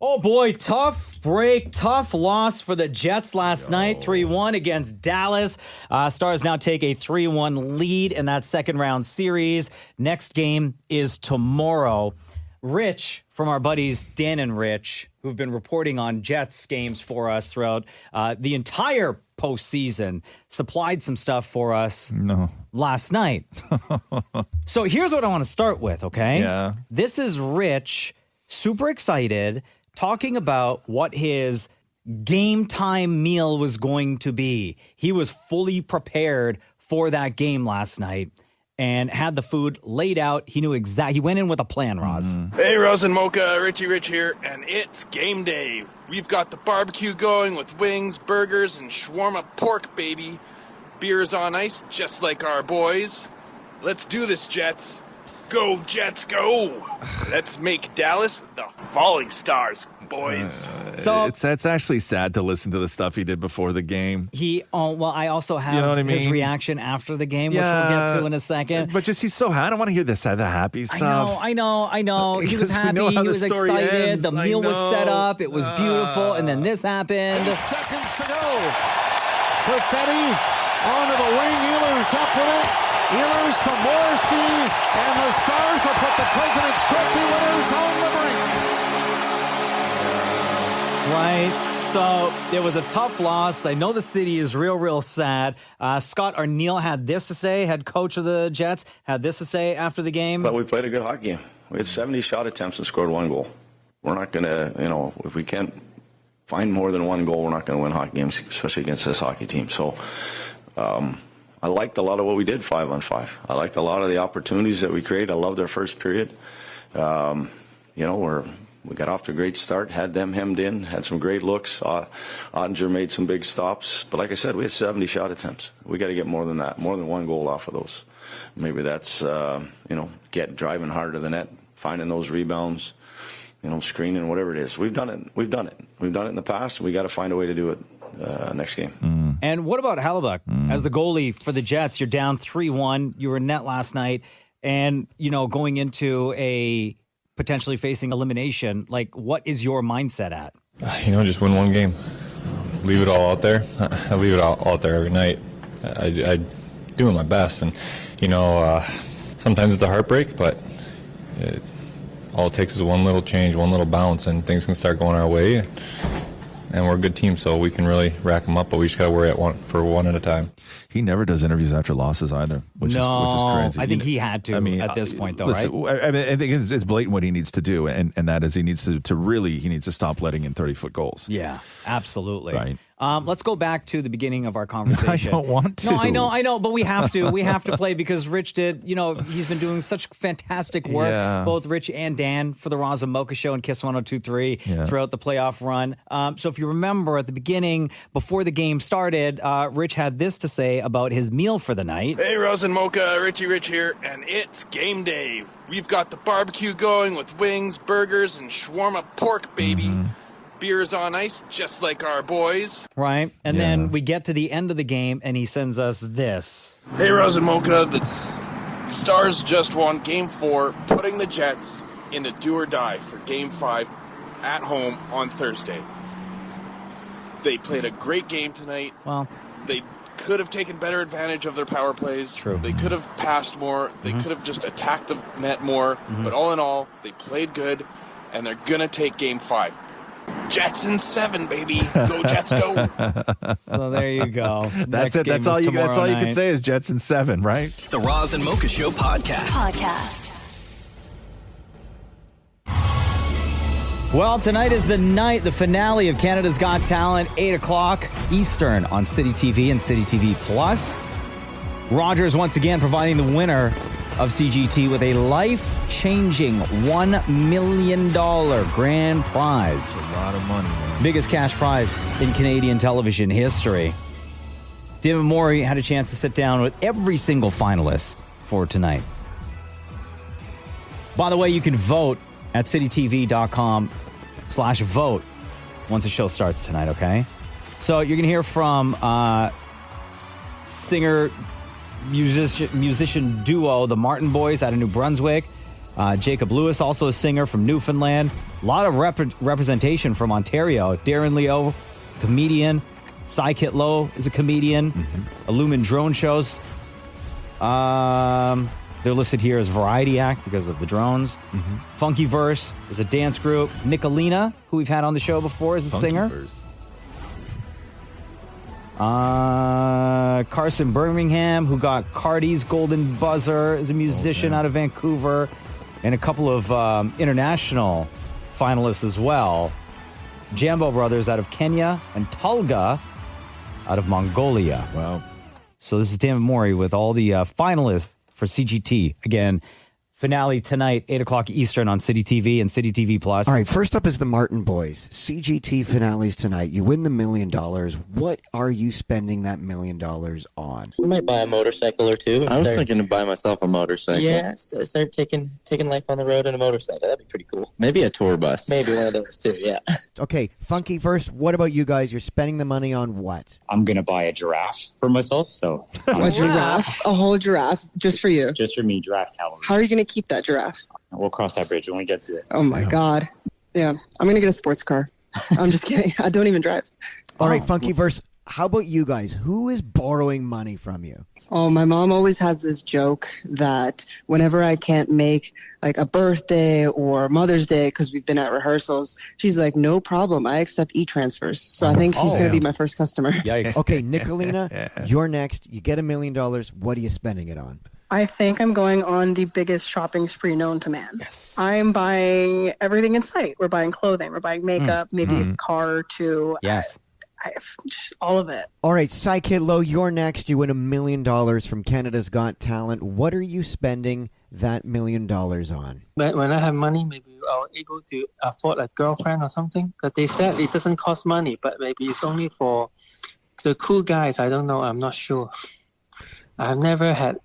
S9: Oh boy, tough break, tough loss for the Jets last night, 3-1 against Dallas. Stars now take a 3-1 lead in that second round series. Next game is tomorrow. Rich, from our buddies Dan and Rich, who've been reporting on Jets games for us throughout the entire postseason, supplied some stuff for us last night. So here's what I want to start with, okay?
S11: Yeah.
S9: This is Rich, super excited, talking about what his game time meal was going to be. He was fully prepared for that game last night and had the food laid out. He knew exactly. He went in with a plan, Roz.
S16: Hey, Roz and Mocha, Richie Rich here, and it's game day. We've got the barbecue going with wings, burgers, and shawarma pork, baby. Beer is on ice, just like our boys. Let's do this, Jets. Go, Jets, go! Let's make Dallas the falling stars, boys.
S9: So
S11: it's actually sad to listen to the stuff he did before the game.
S9: I also have
S11: You know what I
S9: his
S11: mean?
S9: reaction after the game, which we'll get to in a second.
S11: But just he's so happy. I don't want to hear the happy stuff.
S9: I know. He was
S11: Because we
S9: happy.
S11: know how
S9: He
S11: the
S9: was
S11: story
S9: excited.
S11: ends.
S9: The meal was set up. It was beautiful. And then this happened.
S18: 8 seconds to go. Perfetti onto the wing. Ehlers up with it. Ehlers to Morrissey. And the Stars will put the President's Trophy winners on the brink.
S9: Right. So it was a tough loss. I know the city is real sad. Scott Arniel had this to say, head coach of the Jets, had this to say after the game.
S17: Thought we played a good hockey game. We had 70 shot attempts and scored 1 goal. We're not going to, if we can't find more than 1 goal, we're not going to win hockey games, especially against this hockey team. So I liked a lot of what we did 5-on-5. I liked a lot of the opportunities that we created. I loved our first period. We got off to a great start, had them hemmed in, had some great looks. Ottinger made some big stops. But like I said, we had 70 shot attempts. We got to get more than that, more than 1 goal off of those. Maybe that's, driving hard to the net, finding those rebounds, screening, whatever it is. We've done it. We've done it in the past. We got to find a way to do it next game.
S9: And what about Helluva? As the goalie for the Jets, you're down 3-1. You were in net last night. And, going into a potentially facing elimination, what is your mindset at?
S19: Just win 1 game. Leave it all out there. I leave it all out there every night. I doing my best. And, sometimes it's a heartbreak, but all it takes is one little change, one little bounce, and things can start going our way. and we're a good team, so we can really rack them up. But we just got to worry one at a time.
S11: He never does interviews after losses either, which is crazy.
S9: I think he had to at this point, though,
S11: listen,
S9: right?
S11: I mean, I think it's blatant what he needs to do, and that is he needs to stop letting in 30-foot goals.
S9: Yeah, absolutely.
S11: Right.
S9: Let's go back to the beginning of our conversation.
S11: I don't want to.
S9: No, I know, but we have to. We have to play because Rich did, he's been doing such fantastic work, both Rich and Dan, for the Roz Mocha Show and Kiss 102.3 throughout the playoff run. So if you remember at the beginning, before the game started, Rich had this to say about his meal for the night.
S16: Hey, Roz and Mocha, Richie Rich here, and it's game day. We've got the barbecue going with wings, burgers, and shawarma pork, baby. Beers on ice, just like our boys.
S9: Right. And then we get to the end of the game, and he sends us this.
S16: Hey, Roz and Mocha, the Stars just won Game 4, putting the Jets in a do or die for Game 5 at home on Thursday. They played a great game tonight.
S9: Well,
S16: they could have taken better advantage of their power plays.
S9: True.
S16: They could have passed more. They could have just attacked the net more. But all in all, they played good, and they're going to take Game 5. Jets in 7, baby. Go Jets, go.
S9: So there you go.
S11: That's it. That's all you can say is Jets in 7, right?
S3: The Roz and Mocha Show podcast.
S9: Well, tonight is the finale of Canada's Got Talent, 8 o'clock Eastern on City TV and City TV Plus. Rogers once again providing the winner of CGT with a life-changing $1 million grand prize.
S11: That's a lot of money, man.
S9: Biggest cash prize in Canadian television history. David Morey had a chance to sit down with every single finalist for tonight. By the way, you can vote at citytv.com/vote once the show starts tonight, okay? So you're going to hear from singer-musician duo, the Martin Boys out of New Brunswick. Jacob Lewis, also a singer from Newfoundland. A lot of representation from Ontario. Darren Leo, comedian. Cy Kitlow is a comedian. Illumin Drone Shows. They're listed here as Variety Act because of the drones. Funky Verse is a dance group. Nicolina, who we've had on the show before, is a singer. Carson Birmingham, who got Cardi's Golden Buzzer, is a musician out of Vancouver. And a couple of international finalists as well. Jambo Brothers out of Kenya and Tulga out of Mongolia.
S11: Wow.
S9: So this is David Morey with all the finalists for CGT. Again, finale tonight, 8 o'clock Eastern on City TV and City TV Plus.
S10: All right, first up is the Martin Boys. CGT finales tonight. You win the $1 million. What are you spending that $1 million on?
S1: I might buy a motorcycle or two. I was thinking to buy myself a motorcycle. Yeah, start taking life on the road in a motorcycle. That'd be pretty cool. Maybe a tour bus. Maybe one of those too, yeah.
S10: Okay, Funky Verse, what about you guys? You're spending the money on what?
S6: I'm going to buy a giraffe for myself, so...
S21: A giraffe? A whole giraffe? Just for you?
S6: Just for me, giraffe calories.
S21: How are you going to keep that giraffe?
S6: We'll cross that bridge when we get to it.
S21: Oh my God. Yeah, I'm going to get a sports car. I'm just kidding. I don't even drive.
S10: All right, Funky Verse, how about you guys? Who is borrowing money from you?
S21: Oh, my mom always has this joke that whenever I can't make like a birthday or Mother's Day because we've been at rehearsals, she's like, no problem. I accept e-transfers. So I think she's going to be my first customer.
S10: Yikes. Okay, Nicolina, you're next. You get $1 million. What are you spending it on?
S22: I think I'm going on the biggest shopping spree known to man.
S9: Yes.
S22: I'm buying everything in sight. We're buying clothing. We're buying makeup, maybe a car or two.
S9: Yes.
S22: Just all of it.
S10: All right, Psyche Low, you're next. You win $1 million from Canada's Got Talent. What are you spending that $1 million on?
S23: But when I have money, maybe I'll be able to afford a girlfriend or something. But they said it doesn't cost money, but maybe it's only for the cool guys. I don't know. I'm not sure. I've never had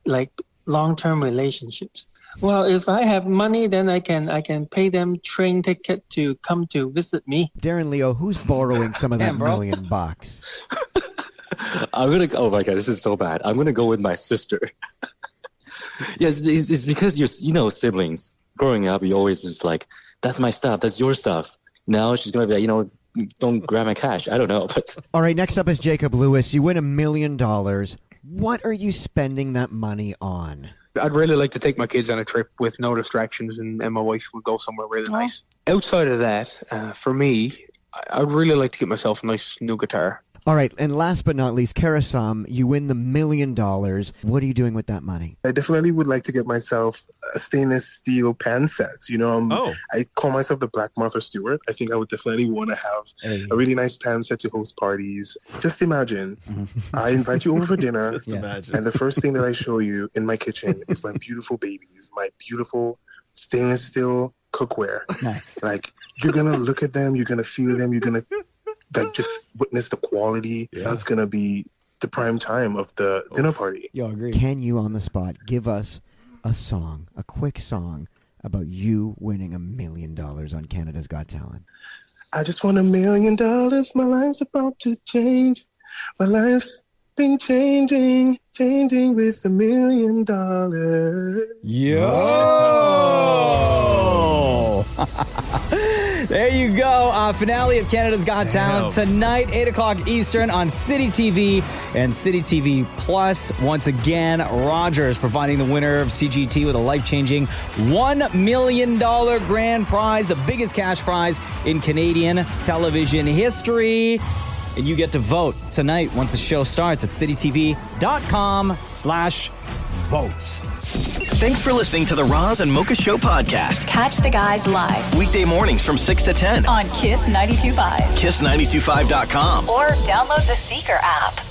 S23: like long-term relationships. Well, if I have money, then I can pay them train ticket to come to visit me.
S10: Darren Leo, who's borrowing some of that $1 million?
S6: I'm gonna. Oh my God, this is so bad. I'm gonna go with my sister. Yes, it's because you're siblings. Growing up, you always just like, that's my stuff, that's your stuff. Now she's gonna be like, don't grab my cash. I don't know, but
S10: all right. Next up is Jacob Lewis. You win $1 million. What are you spending that money on?
S7: I'd really like to take my kids on a trip with no distractions, and my wife would go somewhere really nice. Outside of that, for me, I'd really like to get myself a nice new guitar.
S10: All right, and last but not least, Karasam, you win the $1 million. What are you doing with that money?
S2: I definitely would like to get myself a stainless steel pan set. I call myself the Black Martha Stewart. I think I would definitely want to have a really nice pan set to host parties. Just imagine, I invite you over for dinner, and the first thing that I show you in my kitchen is my beautiful babies, my beautiful stainless steel cookware.
S9: Nice.
S2: Like, you're going to look at them, you're going to feel them, you're going to just witness the quality. That's going to be the prime time of the dinner party.
S9: You agree.
S10: Can you, on the spot, give us a song, a quick song about you winning $1 million on Canada's Got Talent?
S2: I just want $1 million. My life's about to change. My life's been changing with $1 million.
S9: Yo! There you go. Finale of Canada's Got Talent tonight, 8 o'clock Eastern on City TV and City TV Plus. Once again, Rogers providing the winner of CGT with a life-changing $1 million grand prize, the biggest cash prize in Canadian television history. And you get to vote tonight once the show starts at citytv.com/votes.
S3: Thanks for listening to the Roz and Mocha Show podcast.
S4: Catch the guys live
S3: Weekday mornings from 6 to 10
S4: on Kiss 92.5.
S3: Kiss925.com.
S4: Or download the Seeker app.